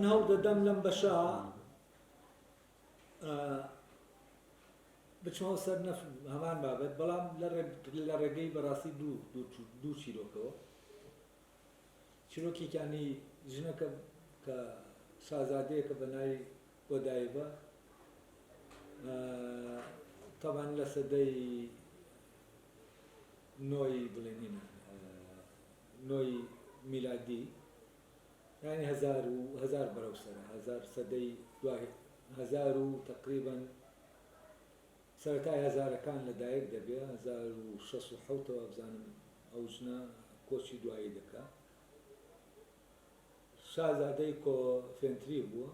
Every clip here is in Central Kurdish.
من هەوڵ دەدەم لەم بەشە بچمەوە سەر هەمان بابەت، بەڵام لە ڕێگەی بەڕاستی دوو چیرۆکەوە. چیرۆکێکیانی ژنەکە کە شازادەیەکە بە ناوی گۆدایڤە، تەمان لە سەدەی نۆی بڵێنین نۆی میلادی، یعنی هەزار بەرەو سەرە، سەدەی دوای هەزار و تقریباً سەرەتای هەزارەکان لەدایک دەبێ، 1607ەوە بزانم ئەو ژنە کۆچی دوایی دەکات. شازادەی کۆفێنتری بووە،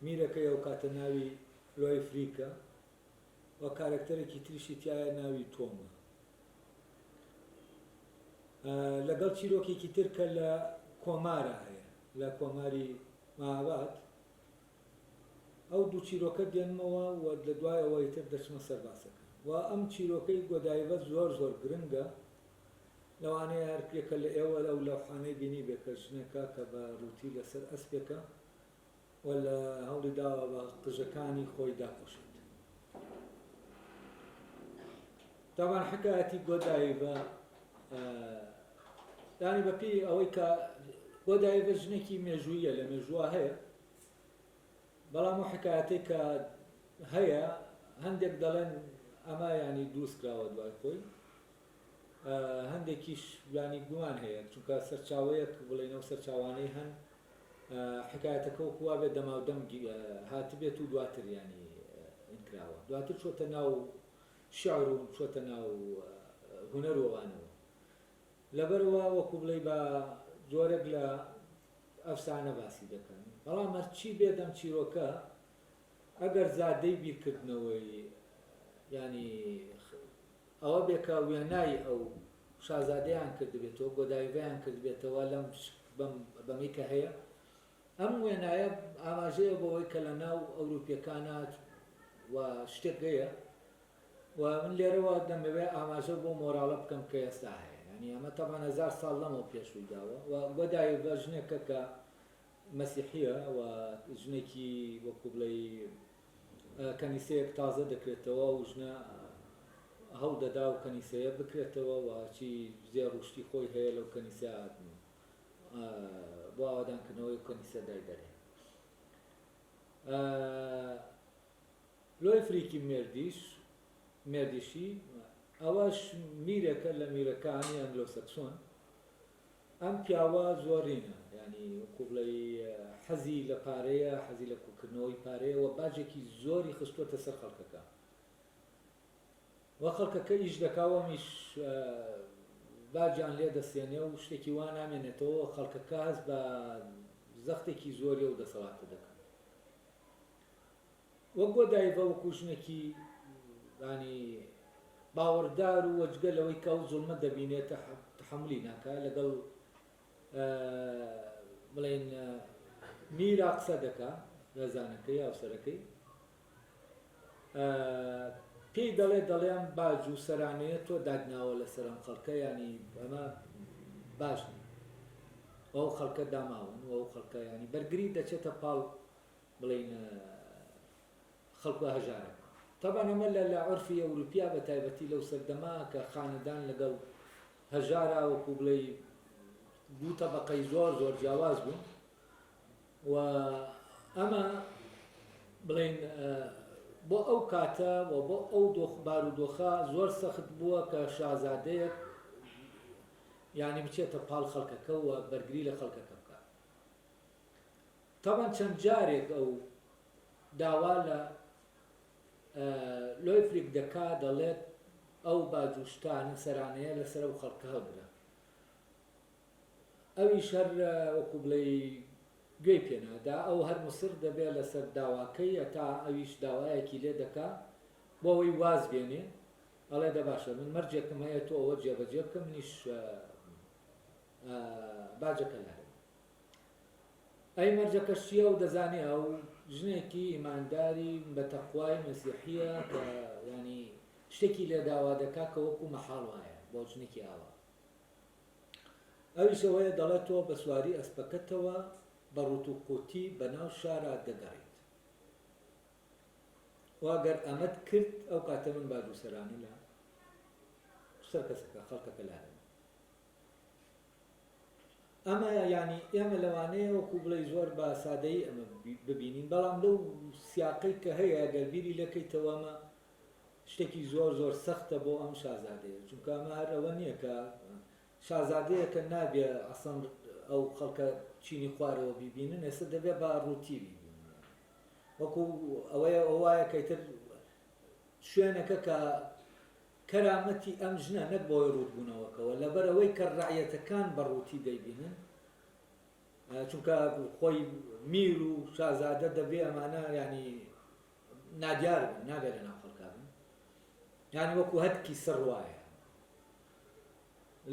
میرەکەی ئەو کاتە ناوی لۆی فریکە و کارکتەرێکی تریشی تایە ناوی تۆمە. لەگەڵ چیرۆکێکی تر کە لە کۆمارە هەیە، لە کۆماری ماهاباد، ئەو دوو چیرۆکە دێنمەوە و لە دوای ئەوەی تر دەچمە سەر باسەکە. و ئەم چیرۆکەی گۆدایڤە زۆر گرنگە، لەوانەیە هەرکێکە لە ئێوە ئەو لەوحانەی بینی بێ کە ژنێکە کە بە ڕووتی لەسەر ئەسپێکە و لە هەوڵی داوە بە قژەکانی خۆی داپۆشێت. تاوان حکایەتی گۆدایڤە یانی بەپی ئەوەی کە گۆدایڤە ژنێکی مێژوویە، لە مێژووە هەیە، بەڵام و حکایەتێک کە هەیە هەندێک دەڵێن ئەمە ینی دروستکراوە دوای خۆی، هەندێکیش ینی گومان هەیە، چونکە سەرچاوەیەک بڵێنەوە سەرچاوانەی هەن حکایەتەکە وەکووا بێت دەماودەم هاتبێت و دواتر ینی ئینکراوە، دواتر چۆتە ناو شعر و چۆتە ناو هونەر وەوانەوە. لەبەرەوە وەکو بڵێ بە جۆرێک لە ئەفسانە باسی دەکەن. بەڵام هەرچی بێت ئەم چیرۆکە ئەگەر زادەی بیرکردنەوەی ینی ئەوە بێکە وێنای ئەو شازادەیان کردبێتەوە، گۆدایڤەیان کردبێتەوە لەم بەمی کە هەیە، ئەم وێنایە ئاماژەیە بەوەی کە لە ناو ئەوروپیەکانات و شتێک هەیە و من لێرەوە دەمەوێ ئاماژە بۆ مۆراڵە بکەم کە ئێستا هەیە. ینی ئەمە تەمان 1000 ساڵ لەمەوە پێشووی داوە و گۆدایڤە ژنێکە کە مەسیحیە و ژنێکی وەکو بڵێ کەنیسەیەک تازە دەکرێتەوە و ژنە هەوڵ دەدا و کەنیسەیە بکرێتەوە و چی زێڕوشتی خۆی هەیە لەو کەنیسە بۆ ئاوادانکردنەوەی کەنیسە دایدەرێ. لۆی فریکی مێردیشی ئەوەش میرەکە لە میرەکانی ئەنگلۆسەکسۆن. ئەم پیاوە زۆرینە، ینی وەکو بڵێ حەزی لە پارەیە، حەزی لە کوکردنەوەی پارەیە و باجێکی زۆری خستووەتە سەر خەڵکەکە و خەڵکەکە ئیش دەکاوەمیش باجیان لێ دەسێنێ و شتێکی وا نامێنێتەوە، خەڵکەکە هەست بە زەختێکی زۆری و دەسەڵاتە دەکەن. وەک گۆدایڤە وەکو ژنێکی ینی باوەڕدار و وەجگە لەوەی کە ئەو زوڵمە دەبینێتە تەحەمولی ناکا، لەگەڵ بڵێن میرا قسە دەکا ڕێزانەکەی ئاوسەرەکەی، پێی دەڵێم باج و سەرانەیە تۆ دادناوە لەسەر ئەم خەڵکە، ینی ئەمە باش نیە، ئەو خەڵکە داماون و ئەو خەڵکە ینی بەرگری دەچێتە پاڵ بڵێن خەڵک بە هەژارە. طبعا ئەمە لە عورفی ئەوروپیا بە تایبەتی لەو سەردەما کە خانەدان لەگەڵ هەژارە وەکو بڵێ دوو تەبەقەی زۆر جیاواز بوون و ئەمە بڵێن بۆ ئەو کاتە و بۆ ئەو بارودۆخە زۆر سەخت بووە کە شازادەیەک ینی بچێتە پاڵ خەڵکەکە و بەرگری لە خەڵکەکە بکات. طبعا چەند جارێک ئەو داوا لە لۆی فریک دەکا، دەڵێت ئەو باجوشتانە سەرانەیە لەسەر ئەو خەڵکە هەڵبرا، ئەویش هەر وەکو بڵێ گوێی پێنادا، ئەو هەر مسر دەبێت لەسەر داواکەی تا ئەویش داوایەکی لێ دەکا بۆ ئەوەی واز بێنێ، ئەڵێ دە باشە من مەرجێکم هەیە تۆ ئەوە جێبەجێ بکەم، منیش باجەکە لارە. ئەی مەرجەکەش چییە و دەزانێ ئەو ژنێکی ئیمانداری بە تەقوای مەسیحیە کە ینی شتێکی لێ داوا دەکا کە وەکو مەحاڵ وایە بۆ ژنێکی ئاوا. ئەویشەوەیە دەڵێت تۆ بە سواری ئەسپەکەتەوە بە ڕووتوقوتی بەناو شارە دەگەڕیت. واگەر ئەمەد کرد ئەو کاتە من بادووسەرانی لە سەر کەسەکە خەڵکەکە لایەن. ئەمە ینی ئێمە لەوانەیە وەکو بڵێ زۆر بە سادەیی ئەمە ببینین، بەڵام لەو سیاقەی کە هەیە گەربیری لەکەیتەوە ئەمە شتێکی زۆر زۆر سەختە بۆ ئەم شازادەیە، چونکە ئەمە هەر ئەوە نییە کە شازادەیە کە نابێ ئەسڵ ئەو خەڵکە چینی خوارەوە بیبینن، ئێستا دەبێت بە ڕووتی بیبینن، وەکو ئەوەیە ئەوایە کەیتر شوێنەکە کە کەرامەتی ئەم ژنە نەک بۆی ڕوودبوونەوەکەوە لەبەر ئەوەی کە ڕعیەتەکان بە ڕووتی دەیبینن، چونکە خۆی میر و شازادە دەبێ ئەمانە ینی نادیار بن، نابێت لە ناو خەڵکا بن، یانی وەکو هەتکی سڕ وایە،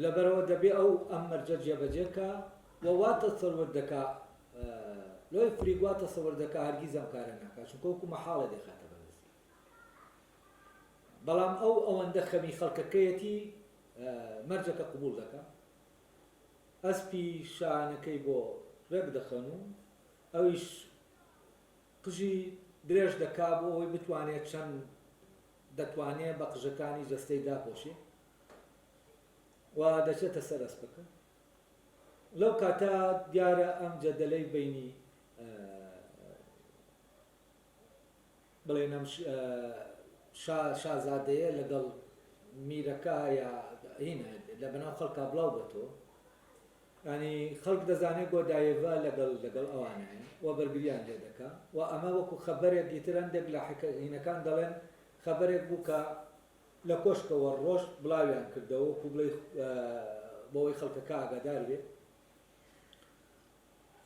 لەبەرەوە دەبێ ئەو ئەم مەرجە جێبەجێکە وە تەسەووردەکە لۆی فریگوا تەسەووردەکە هەرگیز ئەم کارە ناکات، چونکە وەکو مەحاڵە دەخاتە بەدەست. بەڵام ئەو ئەوەندە خەمی خەڵکەکەیەتی مەرجەکە قبول دەکە، ئەسپی شانەکەی بۆ ڕێک دەخەن و ئەویش قژی درێژ دەکا بۆ ئەوەی بتوانێت چەند دەتوانێت بە قژەکانی جەستەی داپۆشێ و دەچێتە سەر ئەسپەکە. لەو کاتە دیارە ئەم جەدەلەی بینی بڵێن ئەم شازادەیە لەگەڵ میرەکە یا هینە لە بەناو خەڵکا بڵاو بەتۆ، ینی خەڵک دەزانێت گۆدایەڤە لەگەڵ ئەوانەیە و بەرگریان لێ دەکا و ئەمە وەکو خەبەرێک دیتر هەندێک لە هینەکان دەڵێن خەبەرێک بوو کە لە کۆشکەوە ڕۆژ بڵاویان کردەوە وەکو بڵێ بۆەوەی خەڵکەکە ئاگادار بێ.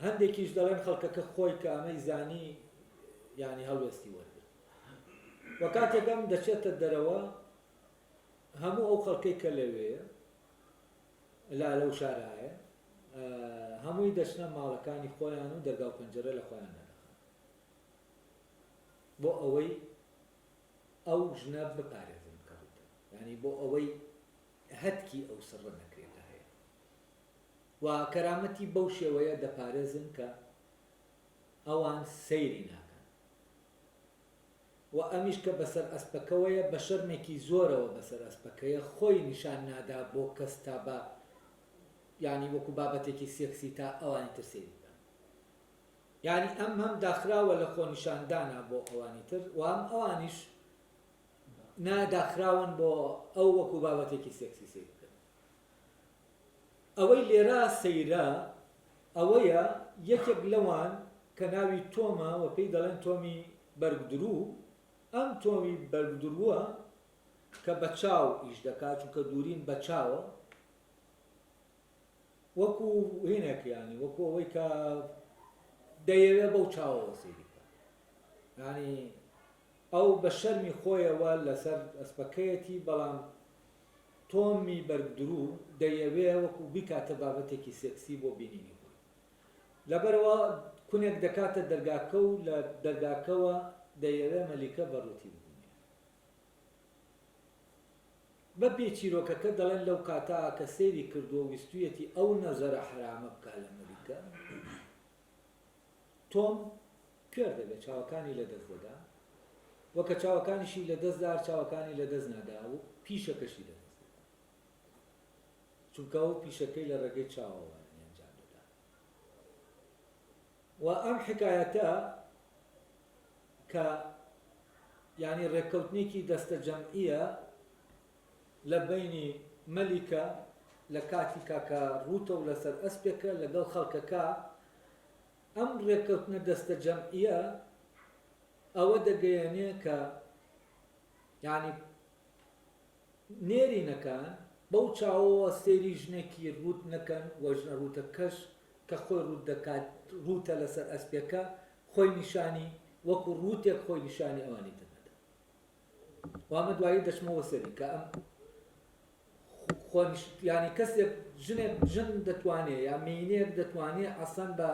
هەندێکیش دەڵێن خەڵکەکە خۆی کە ئەمەی زانی ینی هەڵوێستی وەرگرت و کاتێک ئەم دەچێتە دەرەوە هەموو ئەو خەڵکەی کە لەوێیە لەو شارایە هەمووی دەچنە ماڵەکانی خۆیان و دەرگا و پەنجەرە لە خۆیان نەدەخەن بۆ ئەوەی ئەو ژنە بپارێزن کەوتە، ینی بۆ ئەوەی هەتکی ئەو سڕە نەکرێتە هەیە و کەرامەتی بەو شێوەیە دەپارێزن کە ئەوان سەیری ناکەن و ئەمیش کە بەسەر ئەسپەکەوەیە بە شەرمێکی زۆرەوە بەسەر ئەسپەکەیە خۆی نیشان نادا بۆ کەس تا بە ینی وەکو بابەتێکی سێکسی تا ئەوانی تر سەیری بکەن، ینی ئەم هەم داخراوە لە خۆ نیشاندانە بۆ ئەوانی تر و هەم ئەوانیش ناداخراون بۆ ئەو وەکو بابەتێکی سێکسی سەیر بکەن. ئەوەی لێرا سەیرە ئەوەیە یەکێک لەوان کە ناوی تۆمە و پێی دەڵێن تۆمی بەرگدرو، ئەم تۆمی بەرگدرووە کە بە چاو ئیش دەکات چونکە دوورین بە چاوە وەکو هینێک ینی وەکو ئەوەی کە دەیەوێ بەو چاوەوە سەیری بکات، ینی ئەو بە شەرمی خۆیەوە لەسەر ئەسپەکەیەتی، بەڵام تۆمی بەرگدرو دەیەوێ وەکو بیکاتە بابەتێکی سێکسی بۆ بینینی خۆی، لەبەرەوە کونێک دەکاتە دەرگاکە و لە دەرگاکەوە دەیەوێ مەلیکە بەڕووتی ببینێ. بە پێچیرۆکەکە دەڵێن لەو کاتا کە سەیری کردووە ویستویەتی ئەو نەزەرە حرامە بکات لە مەلیکە، تۆم کوێر دەبێت چاوەکانی لەدەست دەدا وەکە چاوەکانیشی لەدەستدا چاوەکانی لەدەست نادا و پیشەکەشی لەدەست دەدا، چونکە ئەو پیشەکەی لە ڕێگەی چاوەوە ئەنجام دەدا. و ئەم حکایەتە کە ینی ڕێککەوتنێکی دەستە جەمعیە لە بینی مەلیکە لە کاتی کاکە ڕوتە و لەسەر ئەسپێکە لەگەڵ خەڵکەکە، ئەم ڕێککەوتنە دەستە جەمعیە ئەوە دەگەیەنێ کە ینی نێرینەکان بەو چاوەوە سەیری ژنێکی ڕوت نەکەن و ژنە ڕوتەکەش کە خۆی ڕوت دەکات ڕوتە لەسەر ئەسپێکە خۆی نیشانی وەکو ڕوتێک خۆی نیشانی ئەوانی تر نەدا. وامە دوایی دەچمەوە سەری کە ئەم ینی کەسێک ژن دەتوانێت یا مینێک دەتوانێت ئەسەن بە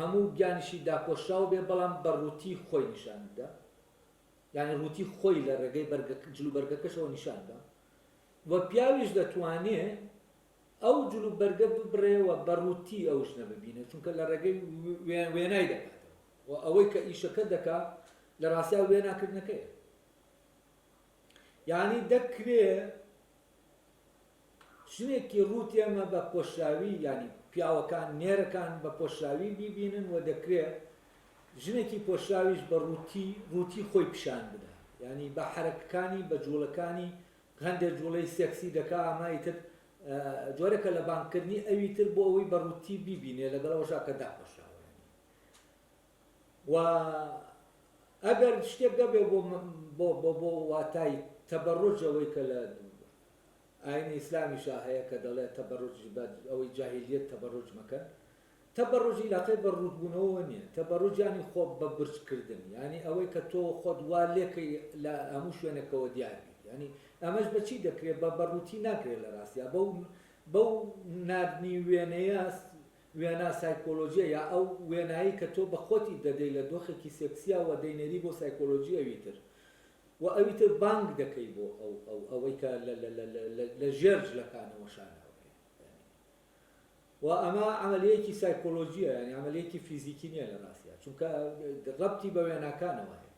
هەموو گیانیشی داپۆشاو بێ بەڵام بە ڕووتی خۆی نیشاندا، یعنی ڕووتی خۆی لە ڕێگەی جلوبەرگەکەشەوە نیشاندا و پیاویش دەتوانێت ئەو جلو بەرگە ببڕێەوە بەڕووتی ئەو ژنە ببینێت چونکە لە ڕێگەی وێنای دەکاتەوە و ئەوەی کە ئیشەکە دەکات لە ڕاستیا وێناکردنەکەیە. یعنی دەکرێت ژنێکی ڕووتی ئەمە بە پۆشراوی ینی پیاوەکان نێرەکان بە پۆشراوی بیبینن و دەکرێت ژنێکی پۆشراویش بە ڕووتی خۆی پیشان بدە، ینی بە حرەکەکانی بە جوڵەکانی هەندێک جوڵەی سێکسی دەکا ئامایتر جۆرەکە لە بانکردنی ئەوی تر بۆ ئەوەی بە ڕووتی بیبینێ لەگەڵەوەشا کە داپۆشراوە. و ئەگەر شتێک دەبێ بۆ واتای تەبەڕوجەوەی کە لە ئاینی ئیسلامیشا هەیە کە دەڵێت تەبەڕوج ئەوەی جاهیلیەت تەبەڕوج مەکەن، تەبەڕوجی لاقەی بە ڕوودبوونەوە نییە، تەبەڕوجانی خۆ بە برجکردن، ینی ئەوەی کە تۆ خۆت وا لێکەی لە هەموو شوێنێکەوە دیاری، ینی ئەمەش بەچی دەکرێت بە بەڕووتی ناکرێت لە ڕاستیا بەو نردنی وێنە سایکۆلۆژیە یا ئەو وێنایی کە تۆ بە خۆتی دەدەی لە دۆخێکی سێکسیاوە دەینێری بۆ سایکۆلۆژی ئەویتر و ئەویتر بانگ دەکەی بۆ ئەوەی کە لە ژێر جلەکانەوە شانەوە. و ئەمە عملیەکی سایکۆلۆژیە، ینی عملیەکی فیزیکی نییە لە ڕاستیا، چونکە ڕەبتی بە وێناکانەوە هەیە.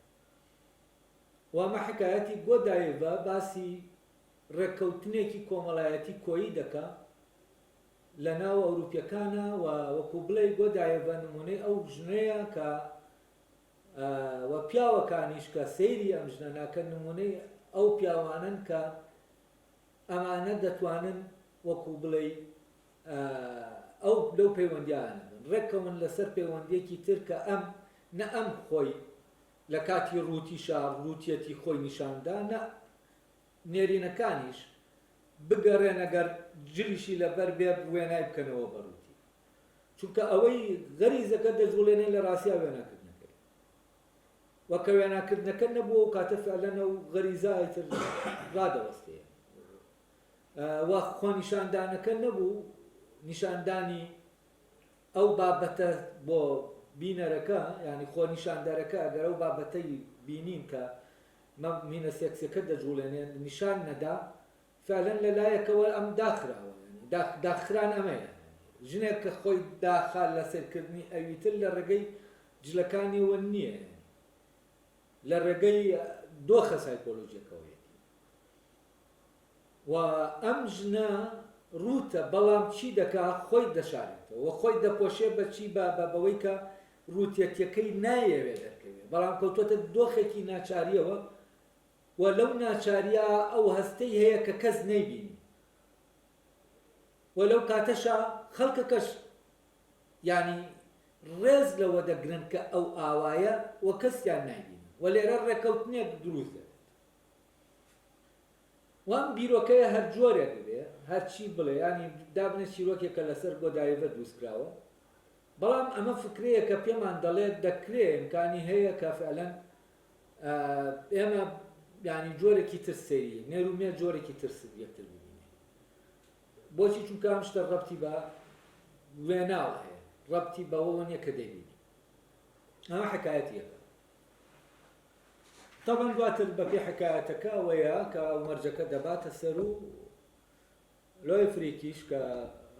و ئەمە حکایەتی گۆدایڤە باسی ڕێککەوتنێکی کۆمەڵایەتی کۆیی دەکا لە ناو ئەوروپیەکانە و وەکو بڵێ گۆدایڤە نمونەی ئەو ژنەیە کە و پیاوەکانیش کە سەیری ئەم ژنە ناکەن نمونەی ئەو پیاوانن کە ئەمانە دەتوانن وەکو بڵێ ئەو لەو پەیوەندیانە ڕێکەون لەسەر پەیوەندیەکی تر کە نە ئەم خۆی لە کاتی ڕووتیشا ڕووتیەتی خۆی نیشاندا، نە نێرینەکانیش بگەڕێنەگەر جلیشی لەبەر بێ وێنای بکەنەوە بەڕووتی، چونکە ئەوەی غەریزەکە دەجوڵێنێ لە ڕاستیا وێناکردنەکەی وەکە وێناکردنەکە نەبووە و کاتە فعلەنە و غەریزایتر ڕادەوەستەیە و خۆ نیشاندانەکە نەبوو نیشاندانی ئەو بابەتە بۆ بینەرەکە، ینی خۆ نیشاندارەکە ئەگەر ئەو بابەتەی بینین کە مینە سێکسەکە دەجوڵێنێن نیشان نەدا فعلەن لەلایەکەوە ئەم داخراوە، داخران ئەمەیە ژنێک کە خۆی داخال لەسەرکردنی ئەویتر لە ڕێگەی جلەکانیەوە نییە، لە ڕێگەی دۆخە سایکۆلۆژیەکەوەیەتی. و ئەم ژنە ڕوتە بەڵام چی دەکا خۆی دەشارێتەوە و خۆی دەپۆشێ بەچی بەوەی کە ڕوتێتیەکەی نایەوێ دەرکەوێت، بەڵام کەوتۆتە دۆخێکی ناچاریەوە و لەو ناچاریە ئەو هەستەی هەیە کە کەس نەیبینی و لەو کاتەشا خەڵکەکەش ینی ڕێز لەوە دەگرن کە ئەو ئاوایە و کەسیان نایبینی و لێرە ڕێکەوتنێک دروست دەبێت. وام بیرۆکەیە هەر جۆرێک بێ هەرچی بڵێ، ینی دابنە چیرۆکێکە لەسەر گۆدایڤە دروستکراوە، بەڵام ئەمە فکرەیە کە پێمان دەڵێت دەکرێت ئیمکانی هەیە کە فعلەن ئێمە ینی جۆرێکی تر سەیری نێرومێ جۆرێکی تر یەکتر ببینێ. بۆچی؟ چونکە ئەم شتە ڕەبتی بە وێناوە هەیە، ڕەبتی بەوەوە نییە کە دەبینی. ئەمە حکایەتیەکە. طبعا دواتر بەپێ حکایەتەکە ئەوەیە کە مەرجەکە دەباتە سەر و لۆی فریکیش کە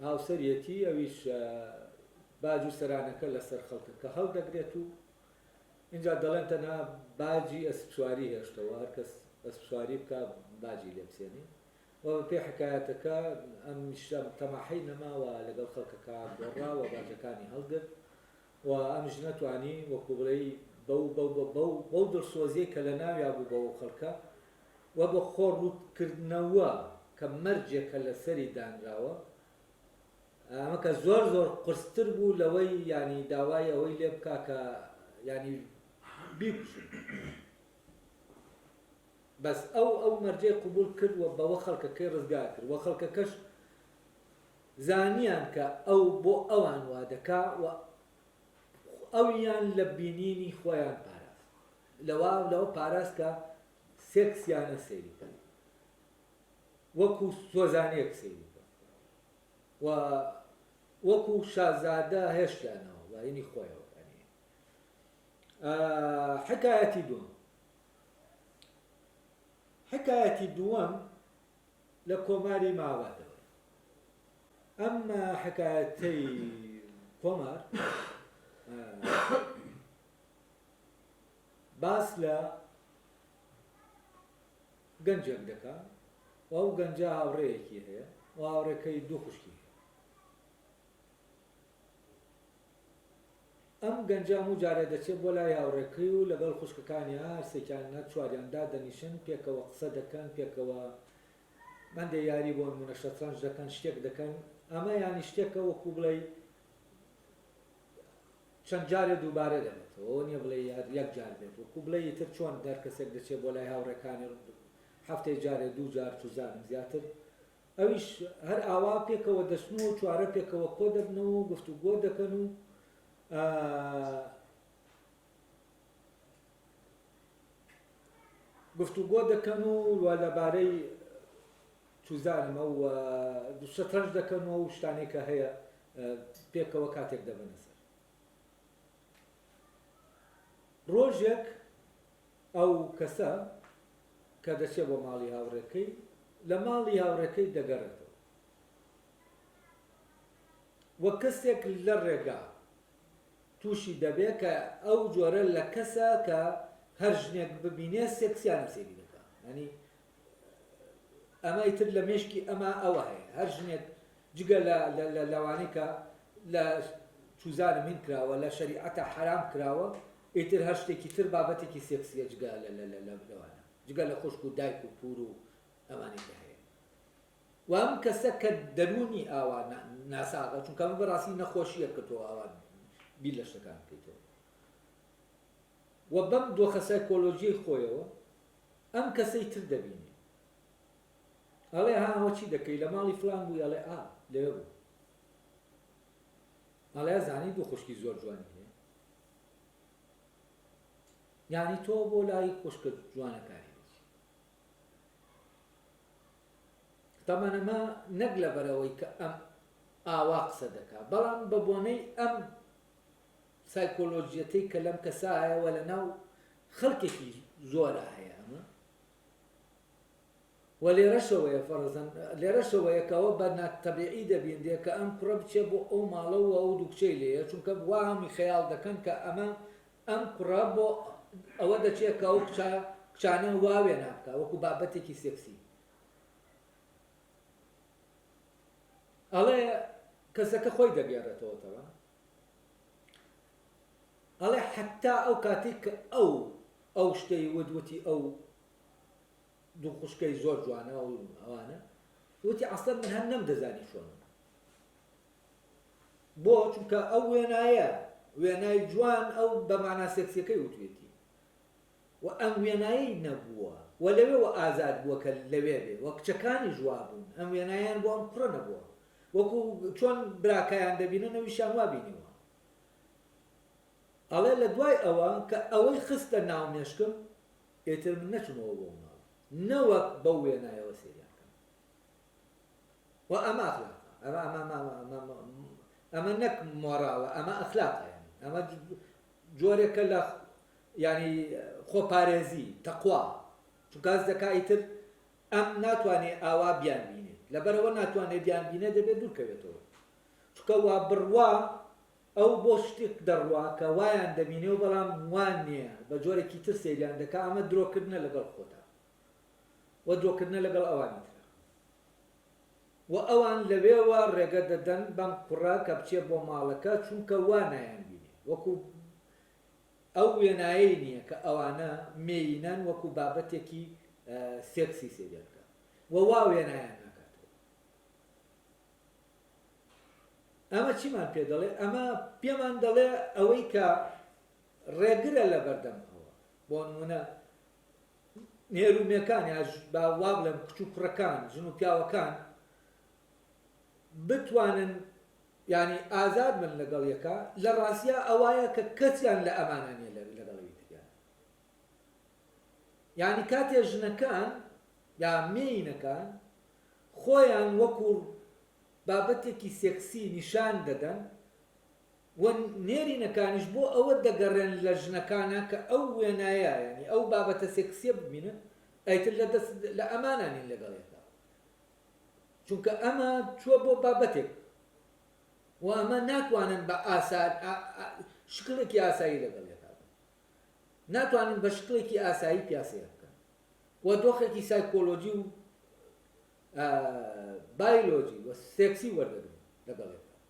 هاوسەرەتی ئەویش باج و سەرانەکە لەسەر خەڵکەکە هەڵدەگرێت و اینجا دەڵێن تەنها باجی ئەسپسواری هێشتەوە، هەر کەس ئەسپسواری بکە باجی لێ بسێنی و بەپێ حکایەتەکە ئەم تەماحەی نەماوە لەگەڵ خەڵکەکە گۆڕا و باجەکانی هەڵگرت و ئەم ژنە توانی وەکو بڵێی بەو دڵسۆزیەی کە لە ناویا بوو بەو خەڵکە و بە خۆڕوودکردنەوە کە مەرجێکە لە سەری دانراوە، ئەمە کە زۆر قرستر بوو لەوەی ینی داوای ئەوەی لێ بکا کە ینی بیکوشن، بەس ئەو مەرجەی قبول کرد و بەوە خەڵکەکەی ڕزگار کرد و خەڵکەکەش زانیان کە ئەو بۆ ئەوان وا دەکا و ئەویان لە بینینی خۆیان پاراست، لەوە پاراست کە سێکسیانە سەیری کە وەکو سۆزانەیەک سەیری کە و وەکو شازادە هێشتیانەوە وینی خۆیەوە. حکایەتی دووەم. حکایەتی دووەم لە کۆماری ماوەتەوە. ئەمە حکایەتەی کۆمار باس لە گەنجێک دەکات و ئەو گەنجە هاوڕێیەکی هەیە و هاوڕێکەی دوو خوشکی هەیە. ئەم گەنجە هەموو جارێ دەچێت بۆ لای هاوڕێکەی و لەگەڵ خوشکەکانی هەرسێکیانە چواریاندا دەنیشن پێکەوە قسە دەکەن پێکەوە مەندێ یاری بۆ نمونە شەترەنج دەکەن شتێک دەکەن. ئەمە یانی شتێکە وەکو بڵێ چەند جارێ دووبارە دەبێتەوە نییە بڵێ یەک جار بێت وەکو بڵێ تر چۆن دەرکەسێک دەچێت بۆ لای هاوڕێکانی هەفتەی جارێ دوو جار چوزانم زیاتر ئەویش هەر ئاوا پێکەوە دەچن و چوارە پێکەوە کۆ دەبنەوە و گفتوگۆ دەکەن و گفتوگۆ دەکەن و لەبارەی چوزانمە و شەترەنج دەکەنەوە و شتانێک کە هەیە پێکەوە کاتێک دەبنە سەر. ڕۆژێک ئەو کەسە کە دەچێت بۆ ماڵی هاوڕێکەی لە ماڵی هاوڕێکەی دەگەڕێتەوە وە کەسێک لە ڕێگا تووشی دەبێت کە ئەو جۆرە لە کەسە کە هەر ژنێک ببینێ سێکسیانە سێری دەکات. ینی ئەمە ئیتر لە مێشکی ئەمە ئەوە هەیە هەر ژنێک جگە لە لەوانەی کە لە چوزانم هین کراوە لە شەریعەتە حرام کراوە ئیتر هەر شتێکی تر بابەتێکی سێکسیە جگە لەوانە جگە لە خوشک و دایک و پور و ئەمانێکە هەیە. و ئەم کەسە کە دەرونی ئاوا ناساغە چونکە ئەمە بەڕاستی نەخۆشیە کە تۆ ئاوا بیر لە شتەکان بکەیتەوە و بەم دۆخە سایکۆلۆژیای خۆیەوە ئەم کەسەی تر دەبینێ ئەڵێ هاوە چی دەکەی لە ماڵی فلان بووی ئەڵێ لێوە بوو ئەڵێ زانی دوو خوشکی زۆر جوانی هەیە یعنی تۆ بۆ لای خوشکە جوانەکانی بچی. تەمەنەمە نەک لەبەرەوەی کە ئەم ئاوا قسە دەکات بەڵام بە بۆنەی ئەم سایکۆلۆژیەتەی کە لەم کەسا هەیەوە لە ناو خەڵکێکی زۆرە هەیە ئەمە و لێرەشەوەیە فەرزەن لێرەشەوەیە کەەوە بە ناتەبیعی دەبیندێ کە ئەم کوڕە بچێ بۆ ئەو ماڵە و ئەو دوو کچەی لێیە چونکە وا هەمی خەیاڵ دەکەن کە ئەم کوڕە بۆ ئەوە دەچێت کە ئەو کچانە واوێ نابکە وەکو بابەتێکی سێکسی. ئەڵێ کەسەکە خۆی دەگێڕێتەوەتەوە ئەڵێ حتا ئەو کاتێک کە ئەو شتەی وتی ئەو دوو خوشکەی زۆر جوانە و ئەوانە وتی عەسڵەن من هەر نەمدەزانی چۆن بۆ چونکە ئەو وێنای جوان ئەو بەمانا سێکسیەکەی وتوێتی و ئەم وێنایی نەبووە و لەوێەوە ئازاد بووە کە لەوێ بێ وە کچەکانی جوا بوون ئەم وێنایان بۆ ئەم کوڕە نەبووە وەکو چۆن براکایان دەبینن ئەویشیان وا بینیوە. ئەڵێ لە دوای ئەوە کە ئەوەی خستە ناو مێشکم ئێتر من نەچمەوە بۆ ماڵ نەوەک بەو وێنایەوە سێریانکەم و ئەمە ئەخلاقە ئەمە نەک مۆراڵە ئەمە ئەخلاقە ئەمە جۆرێکە لە ینی خۆپارێزی تەقوا چونکە هەست دەکا ئیتر ئەم ناتوانێت ئاوا بیان بینێت لەبەرەوە ناتوانێت بیان بینێت دەبێت دوورکەوێتەوە چونکە وا بڕوا ئەو بۆ شتێک دەڕوا کە وایان دەبینێ و بەڵام وان نییە بە جۆرێکی تر سێریان دەکا ئەمە درۆکردنە لەگەڵ خۆتا و درۆکردنە لەگەڵ ئەوانی ترە و ئەوان لەوێوە ڕێگە دەدەن بەم کوڕە کە بچێ بۆ ماڵەکە چونکە وا نایان بینێ وەکو ئەو وێنایی نییە کە ئەوانە مێینەن وەکو بابەتێکی سێکسی سێریانکە و وا وێنایان ناکاتەوە. ئەمە چیمان پێ دەڵێ؟ ئەمە پێمان دەڵێ ئەوەی کە ڕێگرە لە بەردەم ئەوە بۆ نمونە نێرومێکان یا با وا بڵێم کچ و کوڕەکان ژن و پیاوەکان بتوانن ینی ئازاد من لەگەڵ یەکە لە ڕاستیە ئەوایە کە کەسیان لە ئەمانانیە لەگەڵەوی تریان ینی کاتێ ژنەکان یا مێینەکان خۆیان وەکو بابەتێکی سێکسی نیشان دەدەن و نێرینەکانیش بۆ ئەوە دەگەڕێن لە ژنەکانە کە ئەو وێنایە ینی ئەو بابەتە سێکسیە ببینن ئەیتر لە ئەمانانین لەگەڵێتە چونکە ئەمە چووە بۆ بابەتێک و ئەمە ناتوانن بە شکلێکی ئاسایی لەگەڵ یەکات ناتوانن بە شکلێکی ئاسایی پیاسەیە بکەن و دۆخێکی سایکۆلۆجی و بایۆلۆجی و سێکسی وەردەگرن لەگەڵ یەکات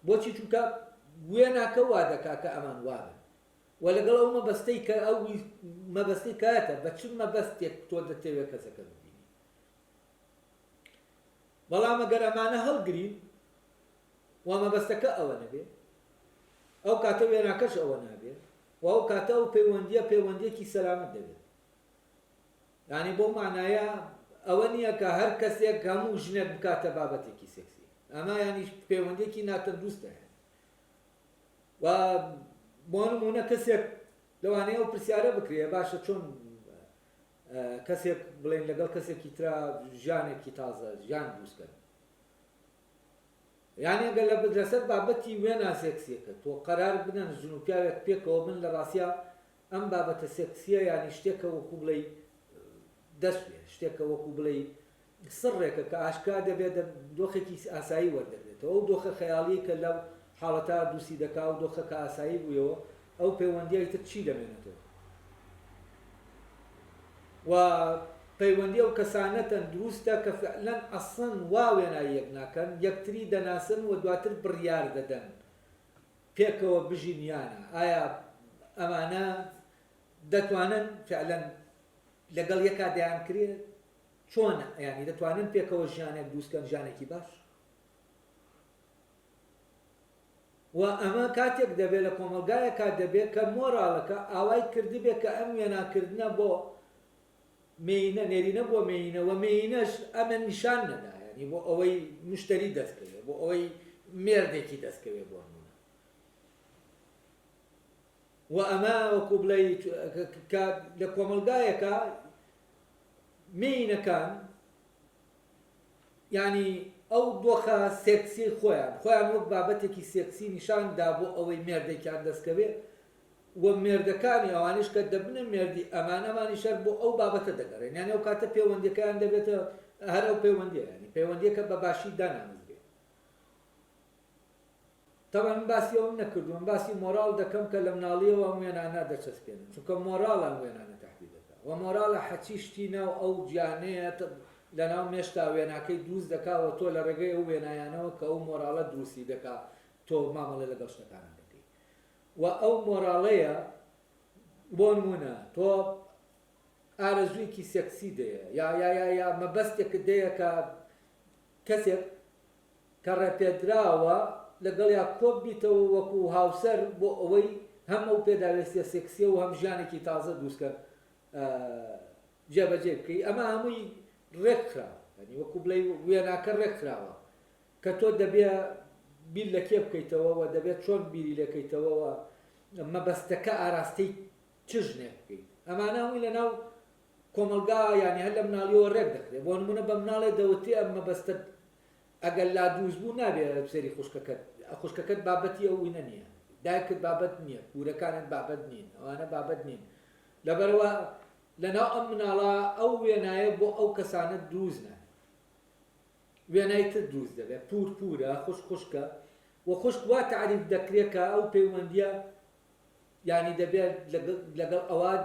بۆچی چونکە وێناکە وا دەکا کە ئەمان وابن و لەگەڵ ئەو مەبەستەی کە ئەو مەبەستی کاتە بە چ مەبەستێک تۆ دەتەوێت کەسەکە ببینی بەڵام ئەگەر ئەمانە هەڵگرین و مەبەستەکە ئەوە نەبێ ئەو کاتە وێناکەش ئەوە نابێ و ئەو کاتە ئەو پەیوەندیەکی سەلامەت دەبێت یعنی بۆ معنایە ئەوە نییە کە هەر کەسێک هەموو ژنێک بکاتە بابەتێکی سێکسی ئەمە ینی پەیوەندیەکی ناتەندروستە و بۆ نمونە کەسێک لەوانەیە ئەو پرسیارە بکرێ باشە چۆن کەسێک بڵێن لەگەڵ کەسێکی ترا ژیانێکی تازە ژیان دروستکەن یعنی ئەگەر لەسەر بابەتی وێنا سێکسیەکە تۆ قەرار بدەن ژن و پیاوێک پێکەوە بن لە ڕاستیە ئەم بابەتە سێکسیە ینی شتێکە وەکو بڵێ دەستێ شتێکە وەکو بڵێ سڕێکە کە ئاشکا دەبێت دۆخێکی ئاسایی وەردەبێتەوە ئەو دۆخە خەیاڵی کە لەو حاڵەتە دووسی دەکا و دۆخە کە ئاسایی بوویەوە ئەو پەیوەندیای تر چی دەمێنێتەوە و پەیوەندی ئەو کەسانەتەن دروستە کە فعلەن ئەسڵن وا وێنایی یەک ناکەن یەکتری دەناسن و دواتر بڕیار دەدەن پێکەوە بژینیانە ئایا ئەمانە دەتوانن فعلەن لەگەڵ یەکا دەیان کرێت چۆن ینی دەتوانن پێکەوە ژیانێک دروستکەن ژیانێکی باش و ئەمە کاتێک دەبێت لە کۆمەلگایەکە دەبێت کە مۆراڵەکە ئاوای کردبێ کە ئەم وێناکردنە بۆ مینە نێرینە بۆ مینە و مینەش ئەمە نیشان نەدا ینی بۆ ئەوەی مشتری دەستکەوێت بۆ ئەوەی مێردێکی دەستکەوێت بۆ نمونە و ئەمە وەکو بڵێ لە کۆمەلگایەکە مینەکان ینی ئەو دۆخە سێکسی خۆیان وەک بابەتێکی سێکسی نیشاندا بۆ ئەوەی مێردێکیان دەستکەوێت و مێردەکانی ئەوانش کە دەبنە مێردی ئەمانەمانی شەر بۆ ئەو بابەتە دەگەڕێن یانە ئەو کاتە پەیوەندیەکەیان دەبێتە هەر ئەو پەیوەندیە ینی پەیوەندیەکە بە باشی دانامزبێت تەوان باسی ئەوم نەکردوم باسی مۆراڵ دەکەم کە لە مناڵیەوە ئەم وێنانە دەچەسپێنن چونکە مۆراڵە ئەم وێنانە تەحویل دەکات و مۆراڵە حەچی شتی ناو ئەو گیانەیە لەناو مێشتا وێناکەی دروست دەکاوە تۆ لە ڕێگەی ئەو وێنایانەوە کە ئەو مۆراڵە دروستی دەکات تۆ مامەڵێ لەگەڵ شتەکانە دەکەی و ئەو مۆراڵەیە بۆ نمونە تۆ ئارەزوویەکی سێکسی دەیە یا مەبەستێکت دەیە کە کەسێک کە ڕێپێدراوە لەگەڵ یا کۆب بیتەوە وەکو هاوسەر بۆ ئەوەی هەم ئەو پێداوێستیە سێکسیە و هەم ژیانێکی تازە دروستکە جێبەجێ بکەی ئەمە هەمووی ڕێکخراوە ینی وەکو بڵێ وێناکە ڕێکخراوە کە تۆ دەبێ بیر لە کێ بکەیتەوە و دەبێت چۆن بیری لەکەیتەوە مەبەستەکە ئاراستەی چ ژنێک بکەیت ئەمانە هەمووی لەناو کۆمەلگا ینی هەر لە مناڵیەوە ڕێک دەکرێت بۆ نمونە بە مناڵێ دەوتی ئەم مەبەستە ئەگەر لا دروست بوو نابێت سەری خوشکەکەت بابەتی ئەو وینە نییە دایکت بابەت نییە پورەکانت بابەت نین ئەوانە بابەت نین لەبەرەوە لەناو ئەم مناڵە ئەو وێنایە بۆ ئەو کەسانت دروست نابێت وێنای تر دروست دەبێت پورە خوشکە و خوشک وا تعریف دەکرێت کە ئەو پەیوەندیە ینی دەبێت لەگەڵ ئەوات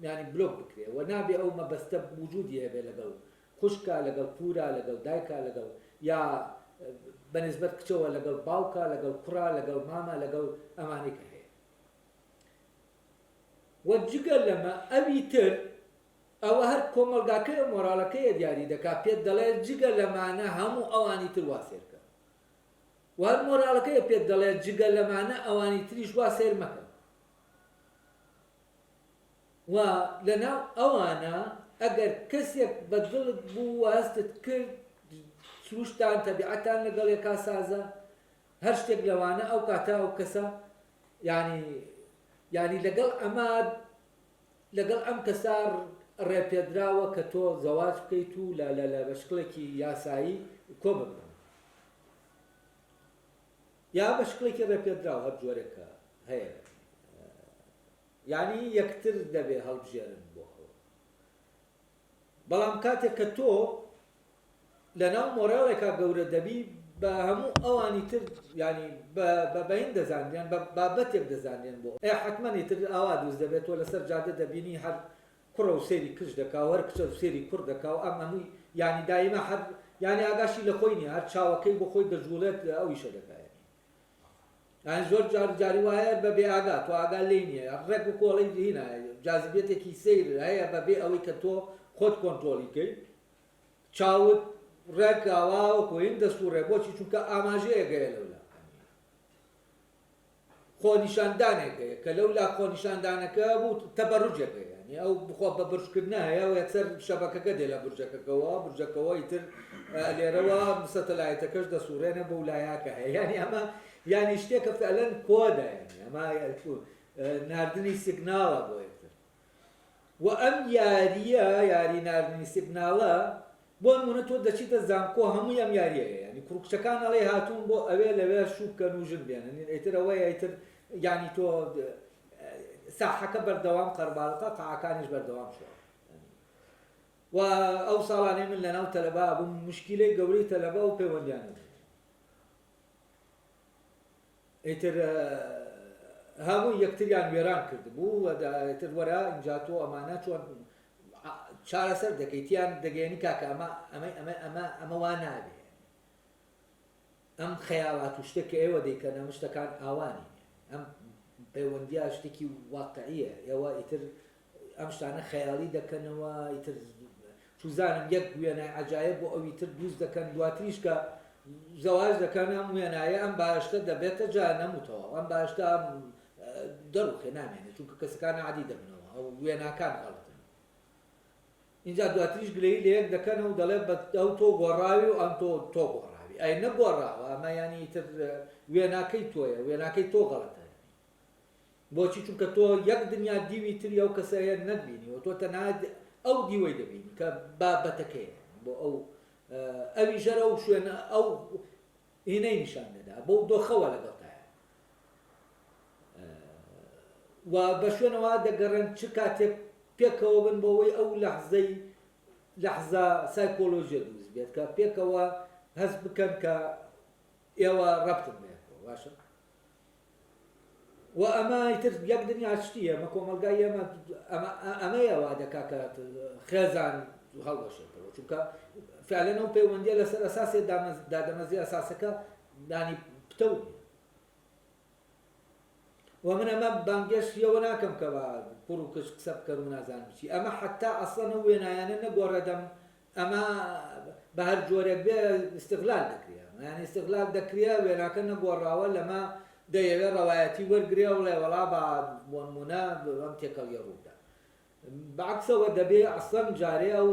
ینی بلۆک بکرێت و نابێ ئەو مەبەستە وجودی هەبێ لەگەڵ خوشکە لەگەڵ پورە لەگەڵ دایکە لەگەڵ یا بەنسبەت کچەوە لەگەڵ باوکە لەگەڵ کوڕا لەگەڵ مامە لەگەڵ ئەمانی کە هەیە و جگە لەمە ئەوی تر ئەوە هەر کۆمەلگاکەی مۆراڵەکەیە دیاری دەکات پێت دەڵێت جگە لەمانە هەموو ئەوانی تر وا سێرکە و هەر مۆراڵەکەیە پێت دەڵێت جگە لەمانە ئەوانی تریش وا سێر مەکەن و لەناو ئەوانە ئەگەر کەسێک بەدڵت بوو هەستت کرد سروشتان تەبیعەتان لەگەڵ یەکا سازە هەر شتێک لەوانە ئەو کاتە ئەو کەسە ینی لەگەڵ ئەم کەسا ڕێپێدراوە کە تۆ زەواج بکەیت و لە بەشکڵێکی یاسایی کۆ ببن یا بەشکڵێکی ڕێپێدراوە هەر جۆرێکە هەیە ینی یەکتر دەبێ هەڵبژێرن بۆ خۆ بەڵام کاتێک کە تۆ لەناو مۆراڵێکا گەورە دەبی بە هەموو ئەوانی تر ینی بەین دەزانیان بابەتێک دەزانێن بۆ حتممەنی تر ئاوا دروست دەبێتەوە لەسەر جادە دەبینی هەر کوڕە و سێری کچ دەکا هەر کچە و سێری کوڕ دەکا و ئەم هەمووی ینی دایمە هەر ینی ئاگاشی لە خۆی نیە هەر چاوەکەی بۆ خۆی دەژوڵێت ئەویشە دەکایێنی یان زۆر جاری وایە بەبێ ئاگا تۆ ئاگا لێ نییە ڕێک و کۆڵی هینە جاذبێتێکی سیر هەیە بەبێ ئەوەی کە تۆ خۆت کۆنتترۆلیکەی چاوت ڕێک ئاواوەکۆین دەسوڕێ بۆچی چونکە ئاماژەیەگەیە لەولا خۆنیشاندانێکەیە کە لەولا خۆنیشاندانەکە بوو تەبەڕوجێکەیە ینی ئەو بخۆ بە برشکردن هەیە و یەکسەر شەبەکەکە دێ لە برجەکەەوەی تر لێرەوە سەتەلایەتەکەش دەسوڕێنە بە ولایاکە هەیە ینی ئەمە ینی شتێکە فعلەن کۆدا ینی ئەمە ناردنی سیگناڵە بۆ یەکتر و ئەم یاریە یاری ناردنی سیگناڵە بۆ نمونە تۆ دەچیتە زانکۆ هەمووی ئەم یاریەیە ینی کوڕکچەکان ئەڵێ هاتوون بۆ ئەوێ لەوێ شووبکە نوژن بێنن ئیتر ئەوەیە ئیتر ینی تۆ ساحەکە بەردەوام قەرباڵقە قاعەکانیش بەردەوام شووە و ئەو ساڵانەی من لەناو تەلەبا بووم مشکیلەی گەورەی تەلەبا و پەیوەندیانە ئیتر هەموو یەکتریان وێران کردبوو ئیتر وەرە اینجا تۆ ئەمانە چۆن چارەسەر دەکەیتیان دەگەێنی کاکە ئەمە وا نابێ ئەم خەیاڵات و شتێک کە ئێوە دەیکەن ئەم شتەکان ئاوانی ئەم پەیوەندیە شتێکی واقعیە ئێوە ئیتر ئەم شتانە خەیاڵی دەکەنەوە ئیتر چوزانم یەک وێنای عەجایب بۆ ئەوی تر دروست دەکەن دواتریش کە زەواج دەکەن ئەم وێنایە ئەم باشتە دەبێتە جا نەموتەوە ئەم باشتە دەڕوخێ نامێنێت چونکە کەسەکان عادی دەبنەوە ئەو وێناکان غەڵەتن اینجا دواتریش گلەی لە یەک دەکەنەوە و دەڵێ ئەو تۆ گۆڕاوی و ئەم تۆ گۆڕاوی ئەی نەگۆڕاوە ئەمە ینی تر وێناکەی تۆیە وێناکەی تۆ غەڵەتە بۆچی چونکە تۆ یەک دنیا دیوی تری ئەو کەسەیە نەبینیەوە تۆ تەنها ئەو دیوەی دەبینی کە بابەتەکەیە بۆ ئەوی ژەرە و شوێنە ئەو هینەی نیشان دەدا بۆ دۆخەوە لەگەڵتایە و بە شوێنەوە دەگەڕێن چ کاتێک پێکەوە بن بۆەوەی ئەو لەحزە سایکۆلۆژیە دروست بێت کە پێکەوە هەست بکەن کە ئێوە ڕەبتن بێتەوە باشە و ئەمە ئیتر یەک دنیا شتیە ئەمە کۆمەلگای ئەمەیە وا دەکا کە خێزان هەڵوەشێتەوە چونکە فعلەن ئەو پەیوەندیە لەسەر ئەساسێ دادەمەزی ئەساسەکە دانی پتەوت و من ئەمە بانگێشتیەوە ناکەم کە کوڕ و کچ قسە بکەن و نازانم چی ئەمە حتا ئەسڵەن ئەو وێنایانە نەگۆڕێدەم ئەمە بە هەر جۆرێک بێ استیغلال دەکرێ یعنی استیغلال دەکرێ وێناکە نەگۆڕاوە لەمە دەیەوێت ڕەوایەتی وەرگرێ و لێ وەڵا بۆ نمونە ئەم تێکەڵیە ڕوودا بەعکسەوە دەبێ ئەسڵەن جارێ ئەو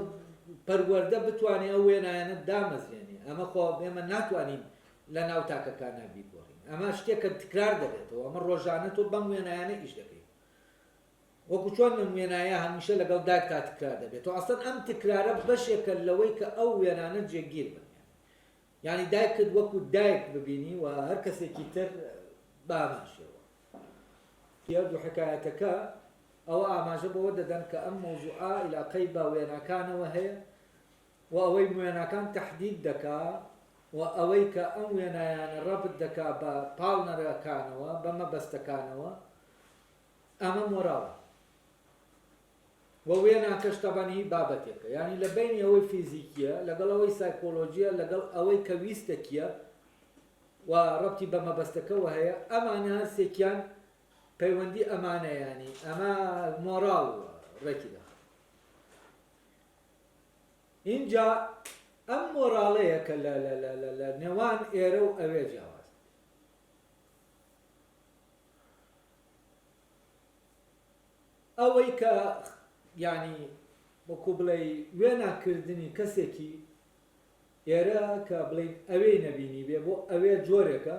پەروەردە بتوانێت ئەو وێنایانە دامەزرێنێ ئەمە خۆ ئێمە ناتوانین لە ناو تاکەکانە بیگۆڕین ئەمە شتێکە تکرار دەبێتەوە ئەمە ڕۆژانە تۆ بەم وێنایانە ئیش دەکەیت وەکو چۆن من وێنایە هەمیشە لەگەڵ دایک تا تکرار دەبێتەوە ئەسڵەن ئەم تکرارە بەشێکە لەوەی کە ئەو وێنانە جێگیر بن یعنی دایکت وەکو دایک ببینی و هەر کەسێکی تر باماشەوە دوو حکایەتەکە ئەوە ئاماژە بەوە دەدەن کە ئەم مۆزوعە عیلاقەی بە وێنەکانەوە هەیە و ئەوەی وێنەکان تەحدید دەکا و ئەوەی کە ئەم وێنایانە ڕەبت دەکا بە پاڵنەرەکانەوە بە مەبەستەکانەوە ئەمە مۆراوە و وێناکەش تەبەنی بابەتێکە ینی لە بینی ئەوەی فیزیکیە لەگەڵ ئەوەی سایکۆلۆژیە لەگەڵ ئەوەی کە ویستێکیە و ڕەبتی بە مەبەستەکەەوە هەیە ئەمانە هەرسێکیان پەیوەندی ئەمانەیانی ئەمە مۆراڵ ڕێکی دەخات اینجا ئەم مۆراڵەیە کە لە نێوان ئێرە و ئەوێ جیاواز ئەوەی کە ینی وەکو بڵێ وێناکردنی کەسێکی ئێرە کە بڵێن ئەوەی نەبینی بێ بۆ ئەوێ جۆرێکە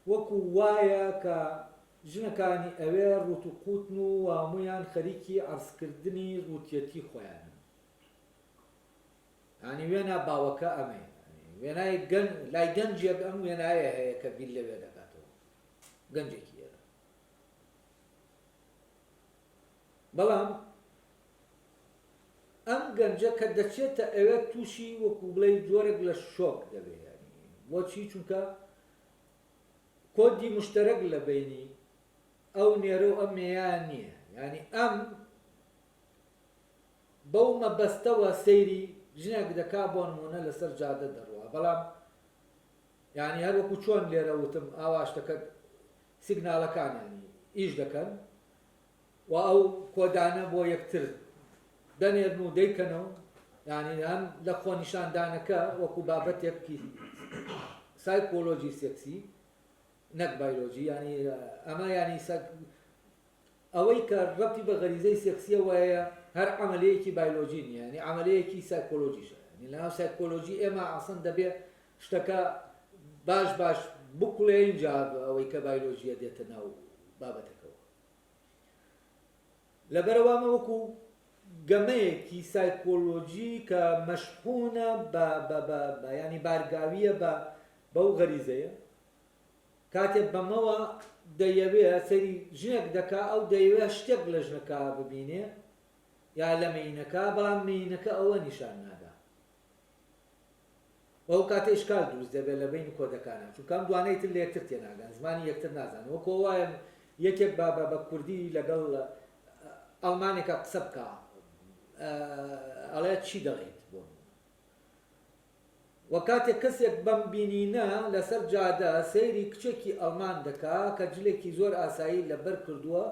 وەکو وایە کە ژنەکانی ئەوێ ڕوت و قوتن و هەموویان خەریکی عەرزکردنی ڕوتیەتی خۆیانن ینی وێنا باوەکە ئەمەیە وێنای لای گەنجێک ئەم وێنایە هەیە کە بیل لەوێ دەکاتەوە گەنجێکی ئێرە بەڵام ئەم گەنجە کە دەچێتە ئەوێ تووشی وەکو بڵێ جۆرێک لە شۆک دەبێت ینی بۆچی چونکە کۆدی مشتەرەک لە بینی ئەو نێرە و ئەم مێیان نییە ینی ئەم بەو مەبەستەوە سەیری ژنێک دەکا بۆ نمونە لەسەر جادە دەڕوە بەڵام ینی هەر وەکو چۆن لێرە وتم ئاواشتەکە سیگناڵەکانیانی ئیش دەکەن و ئەو کۆدانە بۆ یەکتر دەنێرن و دەیکەنەوە ینی هەم لە خۆنیشاندانەکە وەکو بابەتێکی سایکۆلۆژی سێکسی نەک بایۆلۆژی ینی ئەمە ینی ئەوەی کە ڕەبتی بە غەریزەی سێکسیە وایە هەر عملەیەکی بایۆلۆژی نیە ینی عملەیەکی سایکۆلۆژیشە ینی لەناو سایکۆلۆژی ئێمە ئاسان دەبێت شتەکە باش بکوڵێ اینجا ئەوەی کە بایۆلۆژیە دێتە ناو بابەتەکەەوە لەبەرەوەمە وەکو گەمەیەکی سایکۆلۆژی کە مەشحونە بە ینی بارگاویە بەو غەریزەیە کاتێک بەمەوە دەیەوێت سەری ژنێک دەکا ئەو دەیەوێت شتێک لە ژنەکە ببینێ یا لە مینەکە بەڵام مینەکە ئەوە نیشان نادا ئەو کاتە ئیشکال دروست دەبێت لە بین کۆدەکانە چونکە ئەم دوانەی تر لە یەکتر تێناگەن زمانی یەکتر نازانن وەکو وایە یەکێک بە کوردی لەگەڵ ئەڵمانێکە قسە بکە ئەڵێ چی دەڵێیت بۆ وە کاتێک کەسێک بەم بینینە لەسەر جادە سەیری کچێکی ئەڵمان دەکا کە جلێکی زۆر ئاسایی لەبەر کردووە